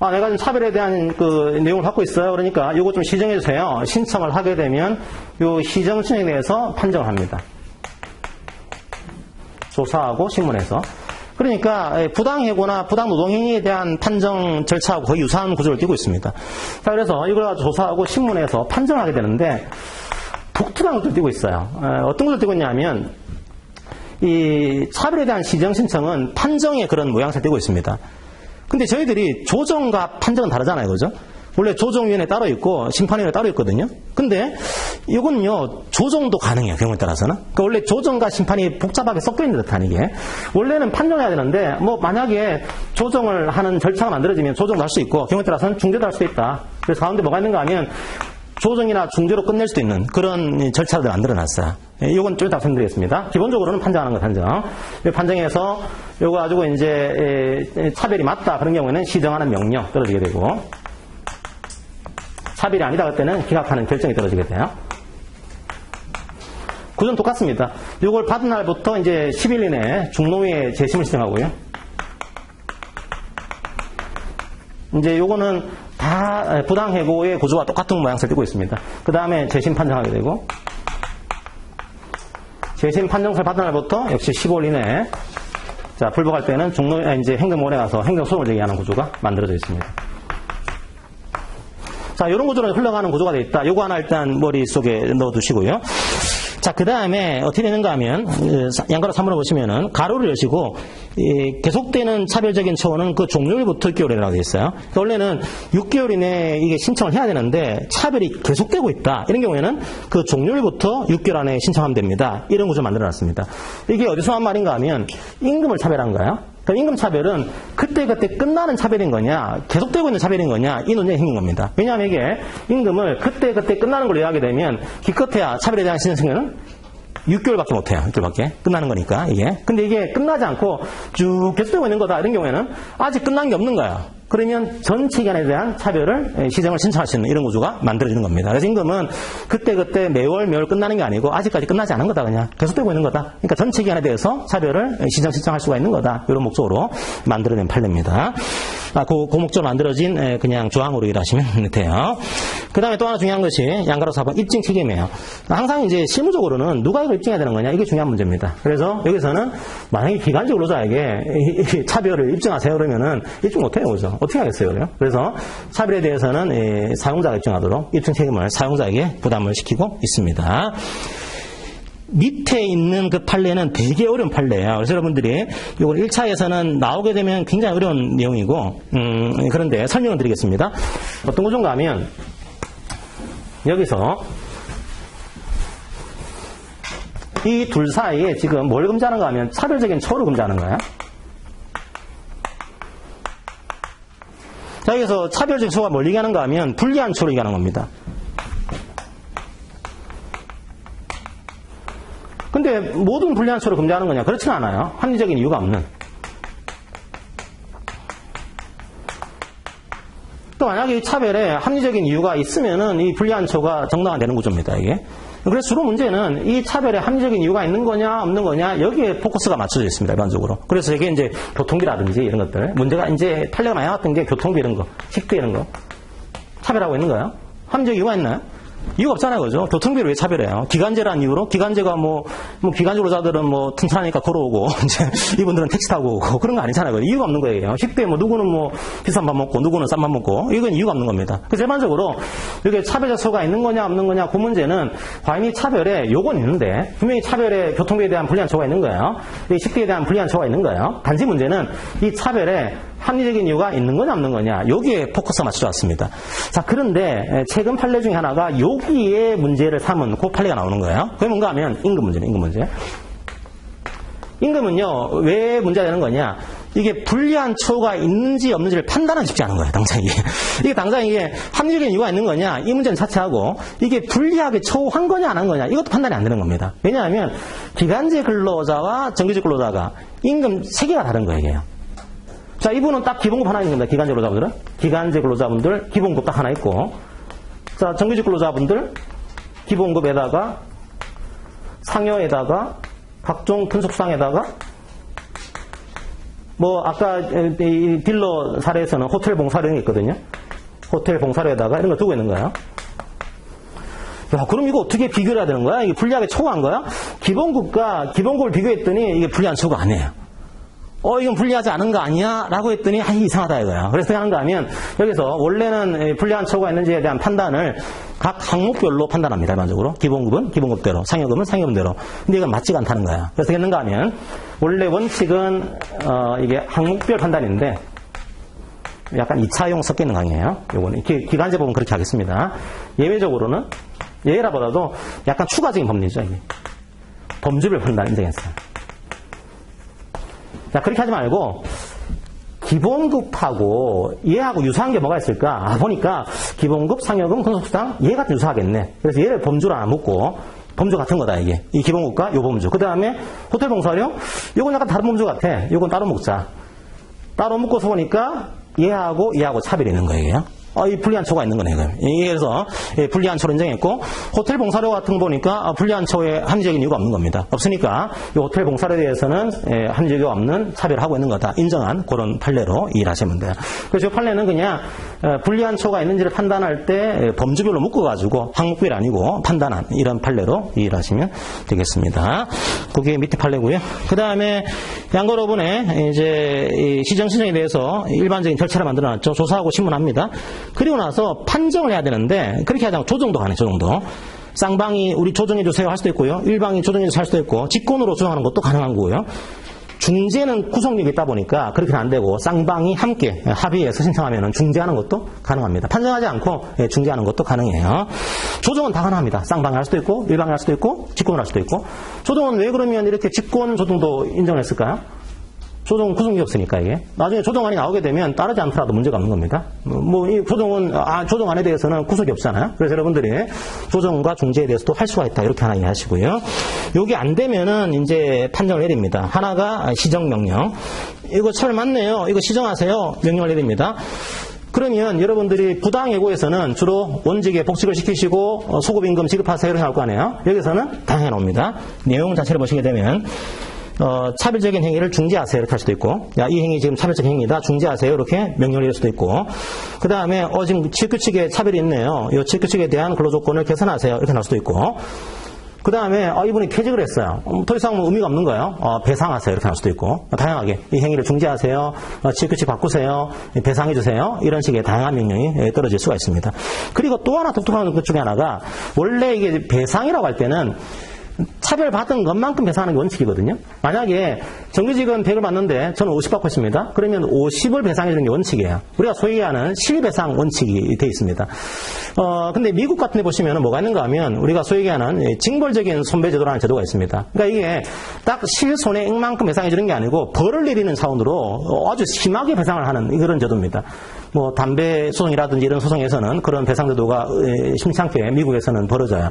내가 지금 차별에 대한 그 내용을 받고 있어요. 그러니까 이거 좀 시정해 주세요. 신청을 하게 되면 이 시정 신청에 대해서 판정을 합니다. 조사하고 신문에서. 그러니까 부당해고나 부당노동행위에 대한 판정 절차하고 거의 유사한 구조를 띠고 있습니다. 자, 그래서 이걸 가지고 조사하고 신문에서 판정하게 되는데 독특한 것도 띠고 있어요. 어떤 것을 띠고 있냐면 이 차별에 대한 시정 신청은 판정의 그런 모양새를 띠고 있습니다. 근데 저희들이 조정과 판정은 다르잖아요. 그죠? 원래 조정위원회 따로 있고 심판위원회 따로 있거든요. 근데 이건요 조정도 가능해요. 경우에 따라서는. 그러니까 원래 조정과 심판이 복잡하게 섞여 있는 듯한 이게. 원래는 판정해야 되는데 뭐 만약에 조정을 하는 절차가 만들어지면 조정도 할 수 있고 경우에 따라서는 중재도 할 수도 있다. 그래서 가운데 뭐가 있는가 하면 조정이나 중재로 끝낼 수도 있는 그런 절차를 만들어놨어요. 이건 좀 이따 설명드리겠습니다. 기본적으로는 판정하는 거 판정. 판정해서 이거 가지고 이제 차별이 맞다 그런 경우에는 시정하는 명령 떨어지게 되고. 차별이 아니다 그때는 기각하는 결정이 떨어지게 돼요. 구조는 똑같습니다. 이걸 받은 날부터 이제 10일 이내에 중노위에 재심을 신청하고요. 이제 요거는 다 부당해고의 구조와 똑같은 모양새를 띠고 있습니다. 그 다음에 재심 판정하게 되고, 재심 판정서를 받은 날부터 역시 15일 이내에, 자, 불복할 때는 이제 행정법원에 가서 행정소송을 제기하는 구조가 만들어져 있습니다. 자, 이런 구조로 흘러가는 구조가 되어 있다. 요거 하나 일단 머릿속에 넣어두시고요. 자, 그 다음에 어떻게 되는가 하면, 양가로 3번을 보시면은, 가로를 여시고, 계속되는 차별적인 처우는 그 종료일부터 6개월이라고 되어 있어요. 그러니까 원래는 6개월 이내에 이게 신청을 해야 되는데, 차별이 계속되고 있다. 이런 경우에는 그 종료일부터 6개월 안에 신청하면 됩니다. 이런 구조 만들어 놨습니다. 이게 어디서 한 말인가 하면, 임금을 차별한 거예요. 그러니까 임금 차별은 그때그때 끝나는 차별인 거냐, 계속되고 있는 차별인 거냐, 이 논쟁이 생긴 겁니다. 왜냐하면 이게 임금을 그때그때 끝나는 걸로 이해하게 되면 기껏해야 차별에 대한 신청은 6개월밖에 못해요. 6개월밖에. 끝나는 거니까, 이게. 근데 이게 끝나지 않고 쭉 계속되고 있는 거다. 이런 경우에는 아직 끝난 게 없는 거야. 그러면 전체 기간에 대한 차별을 시정을 신청할 수 있는 이런 구조가 만들어지는 겁니다. 그래서 임금은 그때그때 매월 끝나는 게 아니고 아직까지 끝나지 않은 거다. 그냥 계속되고 있는 거다. 그러니까 전체 기간에 대해서 차별을 시정 신청할 수가 있는 거다. 이런 목적으로 만들어낸 판례입니다. 그 목적으로 만들어진 그냥 조항으로 일하시면 돼요. 그 다음에 또 하나 중요한 것이 양가로 4번 입증 책임이에요. 항상 이제 실무적으로는 누가 이걸 입증해야 되는 거냐, 이게 중요한 문제입니다. 그래서 여기서는 만약에 기간적 근로자에게 차별을 입증하세요 그러면은 입증 못해요. 그죠? 어떻게 하겠어요? 그래요? 그래서 차별에 대해서는 사용자가 입증하도록 입증 책임을 사용자에게 부담을 시키고 있습니다. 밑에 있는 그 판례는 되게 어려운 판례예요. 그래서 여러분들이 이걸 1차에서는 나오게 되면 굉장히 어려운 내용이고, 그런데 설명을 드리겠습니다. 어떤 구조인가 하면, 여기서 이 둘 사이에 지금 뭘 금지하는가 하면 차별적인 처우를 금지하는 거예요. 자, 여기서 차별적인 처우가 뭘 얘기하는가 하면 불리한 처우를 얘기하는 겁니다. 근데 모든 불리한 처우를 금지하는 거냐? 그렇지는 않아요. 합리적인 이유가 없는. 또 만약에 이 차별에 합리적인 이유가 있으면은 이 불리한 처우가 정당화 되는 구조입니다, 이게. 그래서 주로 문제는 이 차별에 합리적인 이유가 있는 거냐, 없는 거냐, 여기에 포커스가 맞춰져 있습니다, 일반적으로. 그래서 이게 이제 교통비라든지 이런 것들. 문제가 이제 판례가 많이 나왔던 게 교통비 이런 거, 식비 이런 거. 차별하고 있는 거예요. 합리적 이유가 있나요? 이유가 없잖아요, 그죠? 교통비를 왜 차별해요? 기간제라는 이유로? 기간제가 기간제 근로자들은 튼튼하니까 걸어오고, 이제, 이분들은 택시 타고 오고, 그런 거 아니잖아요. 이유가 없는 거예요. 쉽게 누구는 비싼 밥 먹고, 누구는 싼 밥 먹고, 이건 이유가 없는 겁니다. 그래서 일반적으로, 이게 차별적 소가 있는 거냐, 없는 거냐, 그 문제는, 과연 이 차별에 요건 있는데, 분명히 차별에 교통비에 대한 불리한 처우가 있는 거예요. 이 식비에 대한 불리한 처우가 있는 거예요. 단지 문제는, 이 차별에 합리적인 이유가 있는 거냐, 없는 거냐, 여기에 포커스가 맞춰져 왔습니다. 자, 그런데, 최근 판례 중에 하나가, 여기에 문제를 삼은 그 판례가 나오는 거예요. 그게 뭔가 하면 임금 문제네, 임금 문제. 임금은요, 왜 문제가 되는 거냐? 이게 불리한 처우가 있는지 없는지를 판단하기 쉽지 않은 거예요, 당장 이게. 이게 당장 이게 합리적인 이유가 있는 거냐, 이 문제는 자체하고, 이게 불리하게 처우한 거냐, 안 한 거냐, 이것도 판단이 안 되는 겁니다. 왜냐하면, 기간제 근로자와 정규직 근로자가 임금 체계가 다른 거예요. 자, 이분은 딱 기본급 하나 있는 겁니다, 기간제 근로자분들은. 기간제 근로자분들, 기본급 딱 하나 있고, 자, 정규직 근로자분들, 기본급에다가, 상여에다가, 각종 분속상에다가, 아까 이 딜러 사례에서는 호텔 봉사료가 있거든요. 호텔 봉사료에다가 이런 거 두고 있는 거예요. 야, 그럼 이거 어떻게 비교를 해야 되는 거야? 이게 불리하게 초과한 거야? 기본급을 비교했더니 이게 불리한 초과 아니에요. 이건 불리하지 않은 거 아니야? 라고 했더니, 이상하다 이거야. 그래서 어떻게 하는가 하면, 여기서 원래는 불리한 처우가 있는지에 대한 판단을 각 항목별로 판단합니다, 일반적으로. 기본급은 기본급대로, 상여금은 상여금대로. 근데 이건 맞지가 않다는 거야. 그래서 어떻게 했는가 하면, 원래 원칙은, 이게 항목별 판단인데, 약간 2차용 섞여 있는 강의예요. 요거는. 기간제 법은 그렇게 하겠습니다. 예외적으로는, 예외라보다도 약간 추가적인 법리죠, 이게. 범주별 판단 인정했어요. 자, 그렇게 하지 말고, 기본급하고 얘하고 유사한 게 뭐가 있을까? 보니까, 기본급, 상여금, 근속수당, 얘 같은 유사하겠네. 그래서 얘를 범주로 하나 묶고, 범주 같은 거다, 이게. 이 기본급과 요 범주. 그 다음에, 호텔 봉사료? 요건 약간 다른 범주 같아. 요건 따로 묶자. 따로 묶어서 보니까, 얘하고 차별이 있는 거예요. 이 불리한 처우가 있는 거네, 그럼. 그래서, 불리한 처우를 인정했고, 호텔 봉사료 같은 거 보니까, 불리한 처우에 합리적인 이유가 없는 겁니다. 없으니까, 이 호텔 봉사료에 대해서는, 합리적이 없는 차별을 하고 있는 거다. 인정한 그런 판례로 이해하시면 돼요. 그래서 이 판례는 그냥, 불리한 처우가 있는지를 판단할 때, 범주별로 묶어가지고, 항목별 아니고, 판단한 이런 판례로 이해하시면 되겠습니다. 그게 밑에 판례고요. 그 다음에, 양거로분의, 이제, 시정 신청에 대해서 일반적인 절차를 만들어 놨죠. 조사하고 신문합니다. 그리고 나서 판정을 해야 되는데 그렇게 하자면 조정도 가네, 조정도. 쌍방이 우리 조정해 주세요 할 수도 있고요. 일방이 조정해 주세요 할 수도 있고, 직권으로 조정하는 것도 가능한 거고요. 중재는 구속력이 있다 보니까 그렇게는 안 되고, 쌍방이 함께 합의해서 신청하면 중재하는 것도 가능합니다. 판정하지 않고 중재하는 것도 가능해요. 조정은 다 가능합니다. 쌍방이 할 수도 있고, 일방이 할 수도 있고, 직권을 할 수도 있고. 조정은 왜 그러면 이렇게 직권 조정도 인정을 했을까요? 조정은 구속력이 없으니까 이게. 나중에 조정안이 나오게 되면 따르지 않더라도 문제가 없는 겁니다. 이 조정은, 조정안에 대해서는 구속이 없잖아요. 그래서 여러분들이 조정과 중재에 대해서도 할 수가 있다. 이렇게 하나 이해하시고요. 요게 안 되면은 이제 판정을 내립니다. 하나가 시정명령. 이거 처벌 맞네요. 이거 시정하세요. 명령을 내립니다. 그러면 여러분들이 부당해고에서는 주로 원직에 복직을 시키시고 소급임금 지급하세요. 이렇게 나올 거 아니에요. 여기서는 다양하게 나옵니다. 내용 자체를 보시게 되면 차별적인 행위를 중지하세요 이렇게 할 수도 있고, 이 행위 지금 차별적 행위다 중지하세요 이렇게 명령을 내릴 수도 있고, 그 다음에 지금 취급규칙에 차별이 있네요. 이 취급규칙에 대한 근로조건을 개선하세요 이렇게 나올 수도 있고, 그 다음에 이분이 퇴직을 했어요. 더 이상 의미가 없는 거예요. 배상하세요 이렇게 할 수도 있고, 다양하게 이 행위를 중지하세요, 취급규칙 바꾸세요, 배상해주세요, 이런 식의 다양한 명령이 떨어질 수가 있습니다. 그리고 또 하나 독특한 것 중에 하나가, 원래 이게 배상이라고 할 때는 차별받은 것만큼 배상하는 게 원칙이거든요. 만약에 정규직은 100을 받는데 저는 50 받고 있습니다. 그러면 50을 배상해주는 게 원칙이에요. 우리가 소위 하는 실배상 원칙이 되어 있습니다. 근데 미국 같은 데 보시면 뭐가 있는가 하면 우리가 소위 하는 징벌적인 손배제도라는 제도가 있습니다. 그러니까 이게 딱 실손해액만큼 배상해주는 게 아니고 벌을 내리는 차원으로 아주 심하게 배상을 하는 그런 제도입니다. 담배 소송이라든지 이런 소송에서는 그런 배상제도가 심상찮게 미국에서는 벌어져요.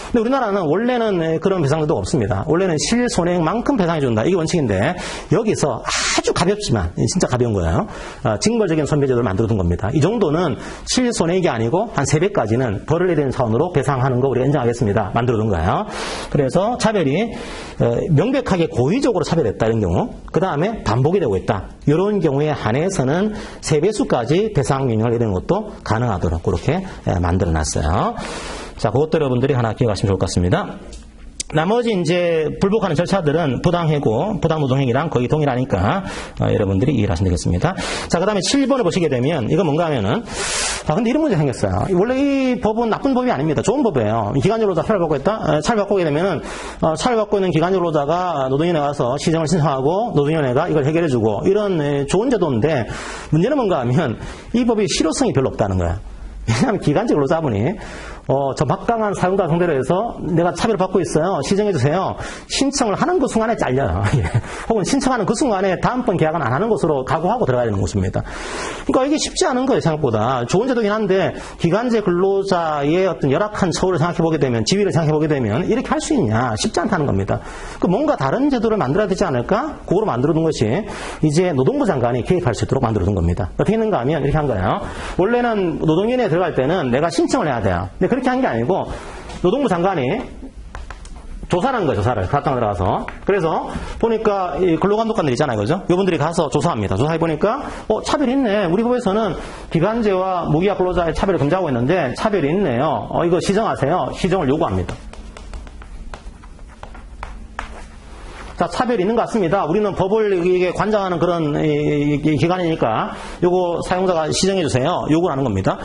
근데 우리나라는 원래는 그런 배상제도가 없습니다. 원래는 실손해액만큼 배상해준다. 이게 원칙인데, 여기서 아주 가볍지만, 진짜 가벼운 거예요. 징벌적인 손배제도를 만들어둔 겁니다. 이 정도는 실손해액이 아니고 한 3배까지는 벌을 내리는 차원으로 배상하는 거 우리가 인정하겠습니다. 만들어둔 거예요. 그래서 차별이 명백하게 고의적으로 차별했다 이런 경우, 그 다음에 반복이 되고 있다. 이런 경우에 한해서는 3배수까지 배상 명령을 내리는 것도 가능하도록 그렇게 만들어놨어요. 자, 그것도 여러분들이 하나 기억하시면 좋을 것 같습니다. 나머지 이제 불복하는 절차들은 부당해고 부당노동행위랑 거의 동일하니까 여러분들이 이해를 하시면 되겠습니다. 자, 그 다음에 7번을 보시게 되면 이건 뭔가 하면은 근데 이런 문제 생겼어요. 원래 이 법은 나쁜 법이 아닙니다. 좋은 법이에요. 기간제 근로자 차별 받고 있다? 차별 받고 오게 되면은 차별 받고 있는 기간제 근로자가 노동위원회 가서 시정을 신청하고 노동위원회가 이걸 해결해주고 이런 좋은 제도인데 문제는 뭔가 하면 이 법이 실효성이 별로 없다는 거예요. 왜냐하면 기간제 근로자분이 저 막강한 사용자 상대로 해서 내가 차별을 받고 있어요. 시정해주세요. 신청을 하는 그 순간에 잘려요. 혹은 신청하는 그 순간에 다음번 계약은 안 하는 것으로 각오하고 들어가야 되는 것입니다. 그러니까 이게 쉽지 않은 거예요. 생각보다. 좋은 제도긴 한데 기간제 근로자의 어떤 열악한 처우를 생각해보게 되면 지위를 생각해보게 되면 이렇게 할 수 있냐. 쉽지 않다는 겁니다. 뭔가 다른 제도를 만들어야 되지 않을까? 그거로 만들어둔 것이 이제 노동부 장관이 개입할 수 있도록 만들어둔 겁니다. 어떻게 했는가 하면 이렇게 한 거예요. 원래는 노동위원회에 들어갈 때는 내가 신청을 해야 돼요. 근데 그렇게 한 게 아니고 노동부 장관이 조사를 한 거예요. 조사를. 가탕 들어가서. 그래서 보니까 이 근로감독관들 있잖아요. 그죠? 이분들이 가서 조사합니다. 조사해보니까 차별이 있네. 우리 법에서는 기간제와 무기약 근로자의 차별을 금지하고 있는데 차별이 있네요. 이거 시정하세요. 시정을 요구합니다. 자, 차별이 있는 것 같습니다. 우리는 법을 이게 관장하는 그런 기관이니까 요거 사용자가 시정해 주세요. 요구를 하는 겁니다.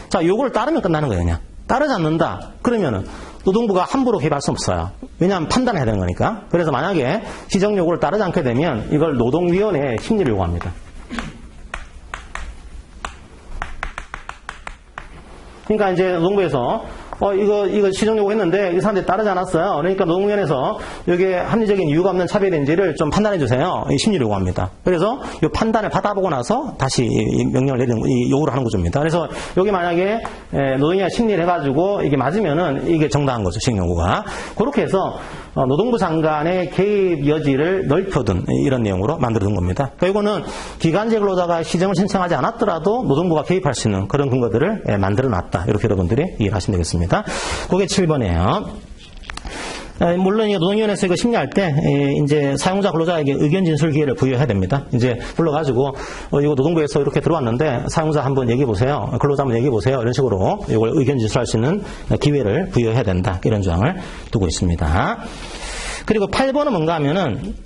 자, 요거를 따르면 끝나는 거예요. 그냥. 따르지 않는다. 그러면은 노동부가 함부로 개입할 수 없어요. 왜냐하면 판단해야 되는 거니까. 그래서 만약에 시정 요구를 따르지 않게 되면 이걸 노동위원회에 심리를 요구합니다. 그러니까 이제 노동부에서 이거 시정 요구했는데 이 사람들이 따르지 않았어요. 그러니까 노동위원회에서 여기에 합리적인 이유가 없는 차별인지를 좀 판단해 주세요. 심리를 요구합니다. 그래서 이 판단을 받아보고 나서 다시 명령을 내리는 요구를 하는 구조입니다. 그래서 여기 만약에 노동위원회 심리를 해가지고 이게 맞으면은 이게 정당한 거죠. 시정 요구가. 그렇게 해서 노동부 장관의 개입 여지를 넓혀둔 이런 내용으로 만들어둔 겁니다. 그러니까 이거는 기간제 근로자가 시정을 신청하지 않았더라도 노동부가 개입할 수 있는 그런 근거들을 만들어놨다. 이렇게 여러분들이 이해하시면 되겠습니다. 그게 7번이에요. 물론 노동위원회에서 이거 심리할 때 이제 사용자 근로자에게 의견 진술 기회를 부여해야 됩니다. 이제 불러가지고 이거 노동부에서 이렇게 들어왔는데 사용자 한번 얘기해 보세요. 근로자 한번 얘기해 보세요. 이런 식으로 이걸 의견 진술할 수 있는 기회를 부여해야 된다. 이런 조항을 두고 있습니다. 그리고 8번은 뭔가 하면은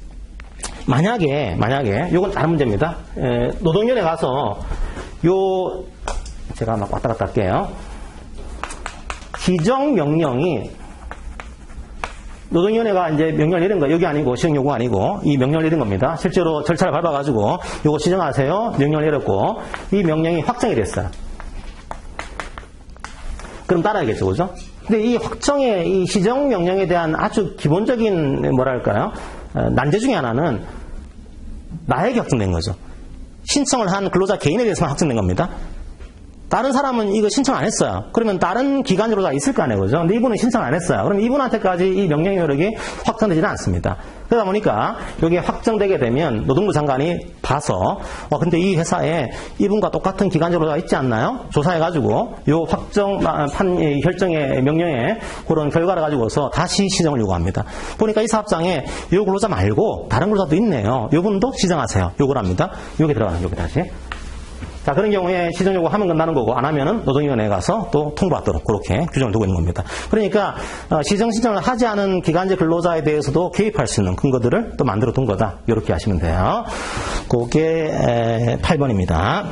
만약에 이건 다른 문제입니다. 노동위원회 가서 제가 막 왔다 갔다 할게요. 시정 명령이 노동위원회가 이제 명령을 내린 거 여기 아니고 시정 요구 아니고 이 명령을 내린 겁니다. 실제로 절차를 밟아가지고 요거 시정하세요. 명령을 내렸고 이 명령이 확정이 됐어요. 그럼 따라야겠죠, 그죠? 근데 이 확정의 이 시정 명령에 대한 아주 기본적인 뭐랄까요? 난제 중에 하나는 나에게 확정된 거죠. 신청을 한 근로자 개인에 대해서만 확정된 겁니다. 다른 사람은 이거 신청 안 했어요. 그러면 다른 기관으로 다 있을 거 아니에요. 그죠? 근데 이분은 신청 안 했어요. 그럼 이분한테까지 이 명령의 효력이 확정되지는 않습니다. 그러다 보니까 여기에 확정되게 되면 노동부 장관이 봐서 근데 이 회사에 이분과 똑같은 기관으로 있지 않나요? 조사해가지고 요 확정 결정의 명령에 그런 결과를 가지고서 다시 시정을 요구합니다. 보니까 이 사업장에 요 근로자 말고 다른 근로자도 있네요. 요분도 시정하세요. 요구를 합니다. 요게 들어가는 여기 다시. 자, 그런 경우에 시정 요구하면 끝나는 거고 안 하면은 노동위원회에 가서 또 통보하도록 그렇게 규정을 두고 있는 겁니다. 그러니까 시정 신청을 하지 않은 기간제 근로자에 대해서도 개입할 수 있는 근거들을 또 만들어 둔 거다. 이렇게 하시면 돼요. 그게 8번입니다.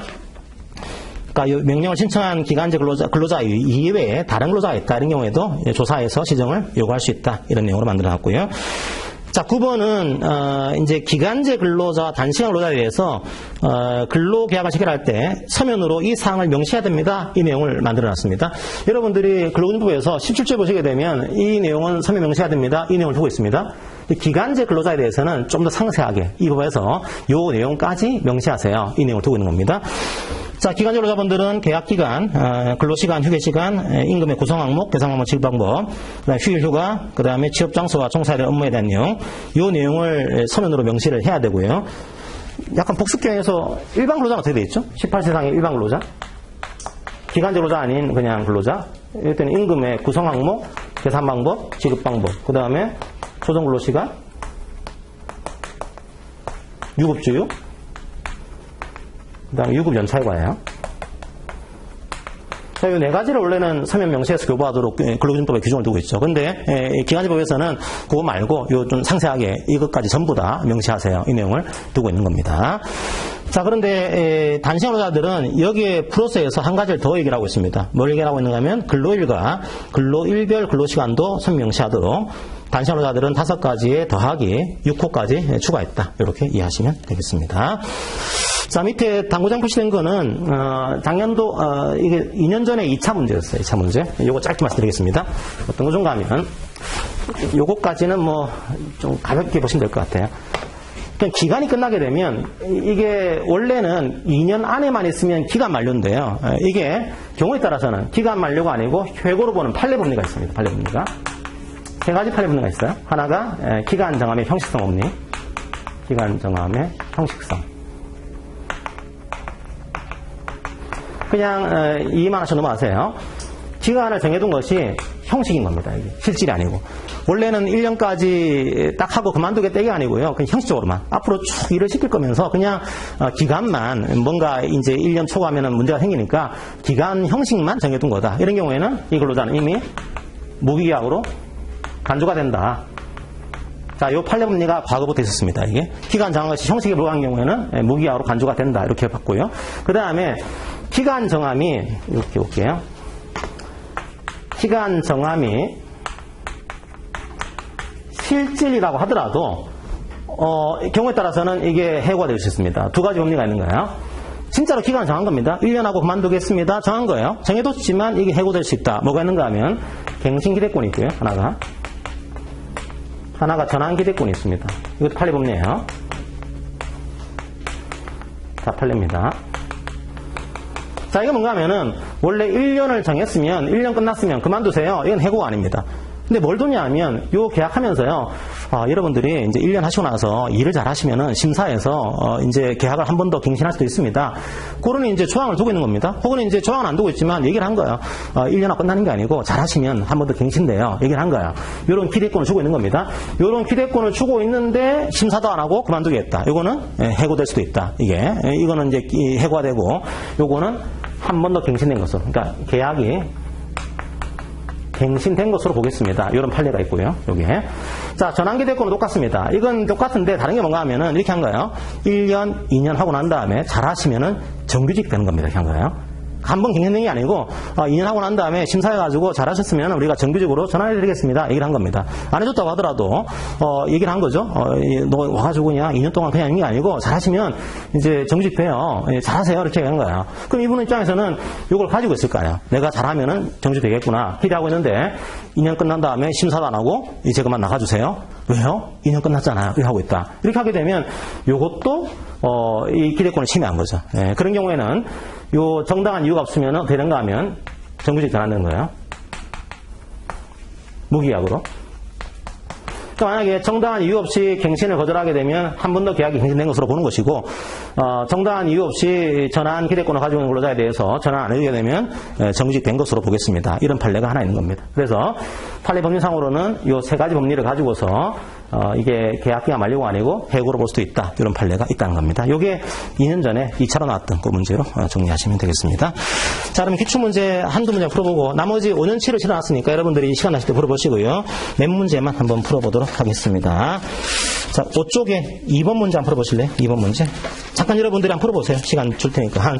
그러니까 명령을 신청한 기간제 근로자 이외에 다른 근로자가 있다. 이런 경우에도 조사해서 시정을 요구할 수 있다. 이런 내용으로 만들어 놨고요. 자, 9번은 이제 기간제 근로자와 단시간 근로자에 대해서 근로계약을 체결할 때 서면으로 이 사항을 명시해야 됩니다. 이 내용을 만들어놨습니다. 여러분들이 근로운동부에서 17조에 보시게 되면 이 내용은 서면 명시해야 됩니다. 이 내용을 두고 있습니다. 기간제 근로자에 대해서는 좀 더 상세하게 이 법에서 이 내용까지 명시하세요. 이 내용을 두고 있는 겁니다. 자, 기간제 근로자분들은 계약기간, 근로시간, 휴게시간, 임금의 구성 항목, 배상 항목, 지급 방법, 그다음에 휴일 휴가, 그다음에 취업 장소와 종사의 업무에 대한 내용, 이 내용을 서면으로 명시를 해야 되고요. 약간 복습경에서 일반 근로자가 어떻게 되어 있죠? 18세 이상의 일반 근로자, 기간제 근로자 아닌 그냥 근로자, 이때는 임금의 구성 항목, 계산 방법, 지급 방법, 그다음에 조정 근로시간, 유급주유, 그 다음에 유급 연차휴가예요. 자, 이 네 가지를 원래는 서면 명시에서 교부하도록 근로기준법에 규정을 두고 있죠. 근데 기간제법에서는 그거 말고 요 좀 상세하게 이것까지 전부 다 명시하세요. 이 내용을 두고 있는 겁니다. 자, 그런데 단시간노동자들은 여기에 플러스해서 한 가지를 더 얘기를 하고 있습니다. 뭘 얘기하고 있는가 하면 근로일과 근로일별 근로시간도 선명시하도록 단시간노동자들은 5가지에 더하기 6호까지 추가했다. 이렇게 이해하시면 되겠습니다. 자, 밑에 당구장 표시된 거는 작년도 이게 2년 전에 2차 문제였어요. 2차 문제. 요거 짧게 말씀드리겠습니다. 어떤 거 좀 가면 요거까지는 뭐 좀 가볍게 보시면 될 것 같아요. 기간이 끝나게 되면 이게 원래는 2년 안에만 있으면 기간 만료인데요. 이게 경우에 따라서는 기간 만료가 아니고 회고로 보는 판례 법리가 있습니다. 판례 법리가. 세 가지 판례 법리가 있어요. 하나가 기간 정함의 형식성 법리. 기간 정함의 형식성. 그냥 이해만 하셔도 넘어가세요. 기간을 정해둔 것이 형식인 겁니다. 이게 실질이 아니고. 원래는 1년까지 딱 하고 그만두겠다 이게 아니고요. 그냥 형식적으로만. 앞으로 쭉 일을 시킬 거면서 그냥 기간만 뭔가 이제 1년 초과하면 문제가 생기니까 기간 형식만 정해둔 거다. 이런 경우에는 이 근로자는 이미 무기계약으로 간주가 된다. 자, 요 판례 법리가 과거부터 있었습니다. 이게 기간 정한 것이 형식에 불과한 경우에는 무기계약으로 간주가 된다. 이렇게 봤고요. 그 다음에 기간 정함이 이렇게 볼게요. 기간 정함이 실질이라고 하더라도 경우에 따라서는 이게 해고가 될 수 있습니다. 두 가지 법리가 있는 거예요. 진짜로 기간을 정한 겁니다. 1년하고 그만두겠습니다. 정한 거예요. 정해뒀지만 이게 해고될 수 있다. 뭐가 있는가 하면 갱신기대권이 있고요. 하나가 전환기대권이 있습니다. 이것도 판례 법리예요. 자, 판례입니다. 자, 이거 뭔가 하면은 원래 1년을 정했으면 1년 끝났으면 그만두세요. 이건 해고가 아닙니다. 근데 뭘 도냐 하면 요 계약하면서요. 여러분들이 이제 1년 하시고 나서 일을 잘 하시면은 심사에서 이제 계약을 한 번 더 갱신할 수도 있습니다. 그런 이제 조항을 두고 있는 겁니다. 혹은 이제 조항은 안 두고 있지만 얘기를 한 거예요. 1년하고 끝나는 게 아니고 잘 하시면 한 번 더 갱신돼요. 얘기를 한 거예요. 요런 기대권을 주고 있는 겁니다. 요런 기대권을 주고 있는데 심사도 안 하고 그만두겠다. 요거는 해고될 수도 있다. 이거는 이제 해고가 되고 요거는 한 번 더 갱신된 것으로. 그러니까 계약이 갱신된 것으로 보겠습니다. 이런 판례가 있고요. 여기에. 자, 전환기대권은 똑같습니다. 이건 똑같은데 다른 게 뭔가 하면은 이렇게 한 거예요. 1년, 2년 하고 난 다음에 잘 하시면은 정규직 되는 겁니다. 이렇게 한 거예요. 한 번 갱신된 게 아니고 2년 하고 난 다음에 심사해가지고 잘 하셨으면 우리가 정규직으로 전환해드리겠습니다. 얘기를 한 겁니다. 안 해줬다고 하더라도 얘기를 한 거죠. 너 와가지고 그냥 2년 동안 그냥 하는 게 아니고 잘 하시면 이제 정규직 돼요. 잘 하세요. 이렇게 얘기한 거예요. 그럼 이분 입장에서는 이걸 가지고 있을 거예요. 내가 잘하면은 정규직 되겠구나. 기대하고 있는데 2년 끝난 다음에 심사도 안 하고 이제 그만 나가주세요. 왜요? 2년 끝났잖아요. 이렇게 하고 있다. 이렇게 하게 되면 이것도 이 기대권을 침해한 거죠. 그런 경우에는 요 정당한 이유가 없으면 어떻게 되는가 하면 정규직 전환되는 거예요. 무기계약으로. 그러니까 만약에 정당한 이유 없이 갱신을 거절하게 되면 한 번 더 계약이 갱신된 것으로 보는 것이고 정당한 이유 없이 전환 기대권을 가지고 있는 근로자에 대해서 전환 안 해주게 되면 정규직 된 것으로 보겠습니다. 이런 판례가 하나 있는 겁니다. 그래서 판례 법리상으로는 이 세 가지 법리를 가지고서 이게 계약기간 만료가 아니고 해고로 볼 수도 있다. 이런 판례가 있다는 겁니다. 이게 2년 전에 2차로 나왔던 그 문제로 정리하시면 되겠습니다. 자, 그럼 기출문제 한두 문제 풀어보고 나머지 5년치를 실어놨으니까 여러분들이 시간 나실 때 풀어보시고요. 몇 문제만 한번 풀어보도록 하겠습니다. 자, 그쪽에 2번 문제 한번 풀어보실래요? 2번 문제. 잠깐 여러분들이 한번 풀어보세요. 시간 줄 테니까.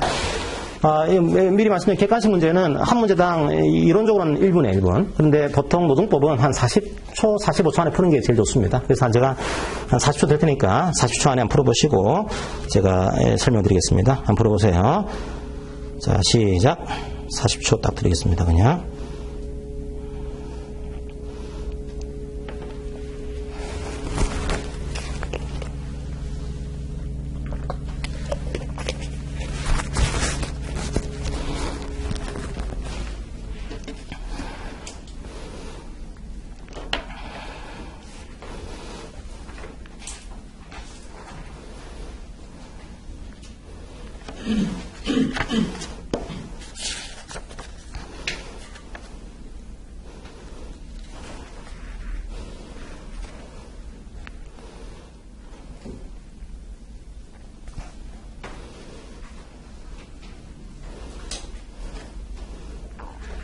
미리 말씀드린 객관식 문제는 한 문제당 이론적으로는 1분에 1분. 그런데 보통 노동법은 한 40초, 45초 안에 푸는 게 제일 좋습니다. 그래서 제가 한 40초 될 테니까 40초 안에 한번 풀어보시고 제가 설명드리겠습니다. 한번 풀어보세요. 자, 시작. 40초 딱 드리겠습니다. 그냥.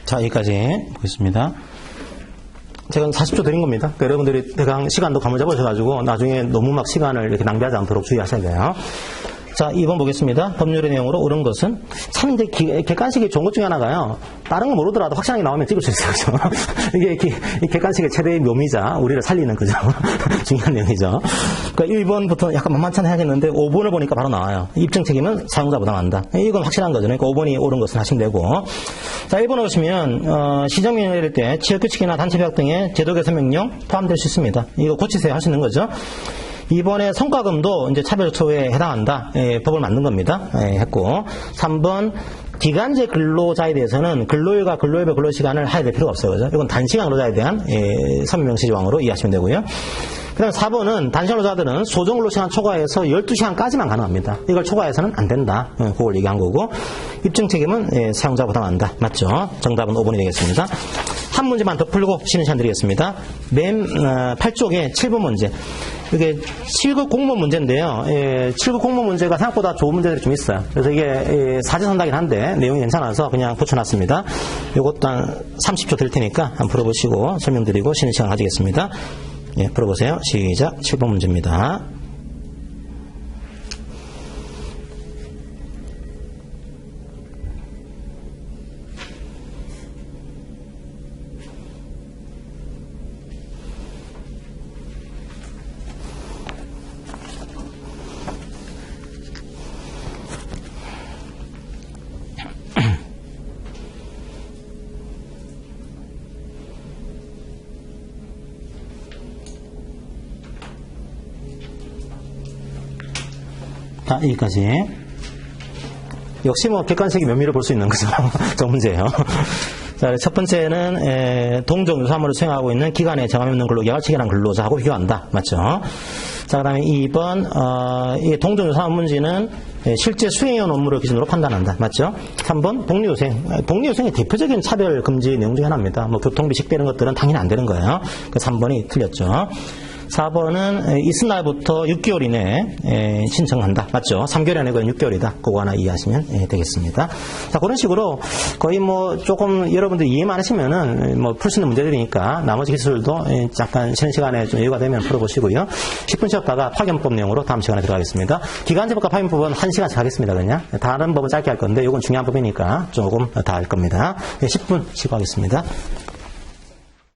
자, 여기까지 보겠습니다. 제가 40초 드린 겁니다. 그러니까 여러분들이 대강 시간도 감을 잡으셔가지고 나중에 너무 막 시간을 이렇게 낭비하지 않도록 주의하셔야 돼요. 자, 2번 보겠습니다. 법률의 내용으로 옳은 것은 참 이제 객관식이 좋은 것 중에 하나가요. 다른 거 모르더라도 확실하게 나오면 찍을 수 있어요. 그죠? 이게 이 객관식의 최대의 묘미자, 우리를 살리는 그죠? 중요한 내용이죠. 그러니까 1번부터 약간 만만찮게 하겠는데 5번을 보니까 바로 나와요. 입증 책임은 사용자 부담한다. 이건 확실한 거죠. 그러니까 5번이 옳은 것을 하시면 되고. 자, 1번을 보시면 시정명령 내릴 때 지역규칙이나 단체협약 등의 제도 개선 명령 포함될 수 있습니다. 이거 고치세요 할 수 있는 거죠. 이번에 성과금도 이제 차별초에 해당한다. 법을 만든 겁니다. 했고. 3번, 기간제 근로자에 대해서는 근로일과 근로일별 근로시간을 하야 될 필요가 없어요. 그죠? 이건 단시간 근로자에 대한 선명시 조항으로 이해하시면 되고요. 그 다음에 4번은 단시간 근로자들은 소정근로시간 초과해서 12시간까지만 가능합니다. 이걸 초과해서는 안 된다. 그걸 얘기한 거고. 입증 책임은 사용자 부담한다. 맞죠? 정답은 5번이 되겠습니다. 한 문제만 더 풀고 쉬는 시간 드리겠습니다. 맨 8쪽에 7번 문제. 이게 7급 공무원 문제인데요. 7급 공무원 문제가 생각보다 좋은 문제들이 좀 있어요. 그래서 이게 사제선다긴 한데 내용이 괜찮아서 그냥 붙여놨습니다. 이것도 한 30초 될 테니까 한번 풀어보시고 설명드리고 쉬는 시간 가지겠습니다. 예, 풀어보세요. 시작. 7번 문제입니다. 자, 여기까지. 역시 뭐 객관식의 묘미를 볼 수 있는 거죠. 저 문제예요. 자, 첫 번째는 동종 유사물을 수행하고 있는 기간에 정함이 없는 근로계약을 체결한 근로자하고 비교한다. 맞죠? 자, 그 다음에 2번 이 동종 유사물 문제는 실제 수행해온 업무를 기준으로 판단한다. 맞죠? 3번 복리후생. 복리후생의 대표적인 차별 금지 내용 중에 하나입니다. 뭐 교통비, 식비 이런 것들은 당연히 안 되는 거예요. 그 3번이 틀렸죠. 4번은 있은 날부터 6개월 이내에 신청한다. 맞죠? 3개월 안에 그건 6개월이다. 그거 하나 이해하시면 되겠습니다. 자, 그런 식으로 거의 뭐 조금 여러분들 이해만 하시면은 뭐 풀 수 있는 문제들이니까 나머지 기술도 잠깐 쉬는 시간에 좀 여유가 되면 풀어보시고요. 10분 쉬었다가 파견법 내용으로 다음 시간에 들어가겠습니다. 기간제법과 파견법은 1시간씩 하겠습니다. 그냥. 다른 법은 짧게 할 건데 이건 중요한 법이니까 조금 더 할 겁니다. 10분 쉬고 하겠습니다.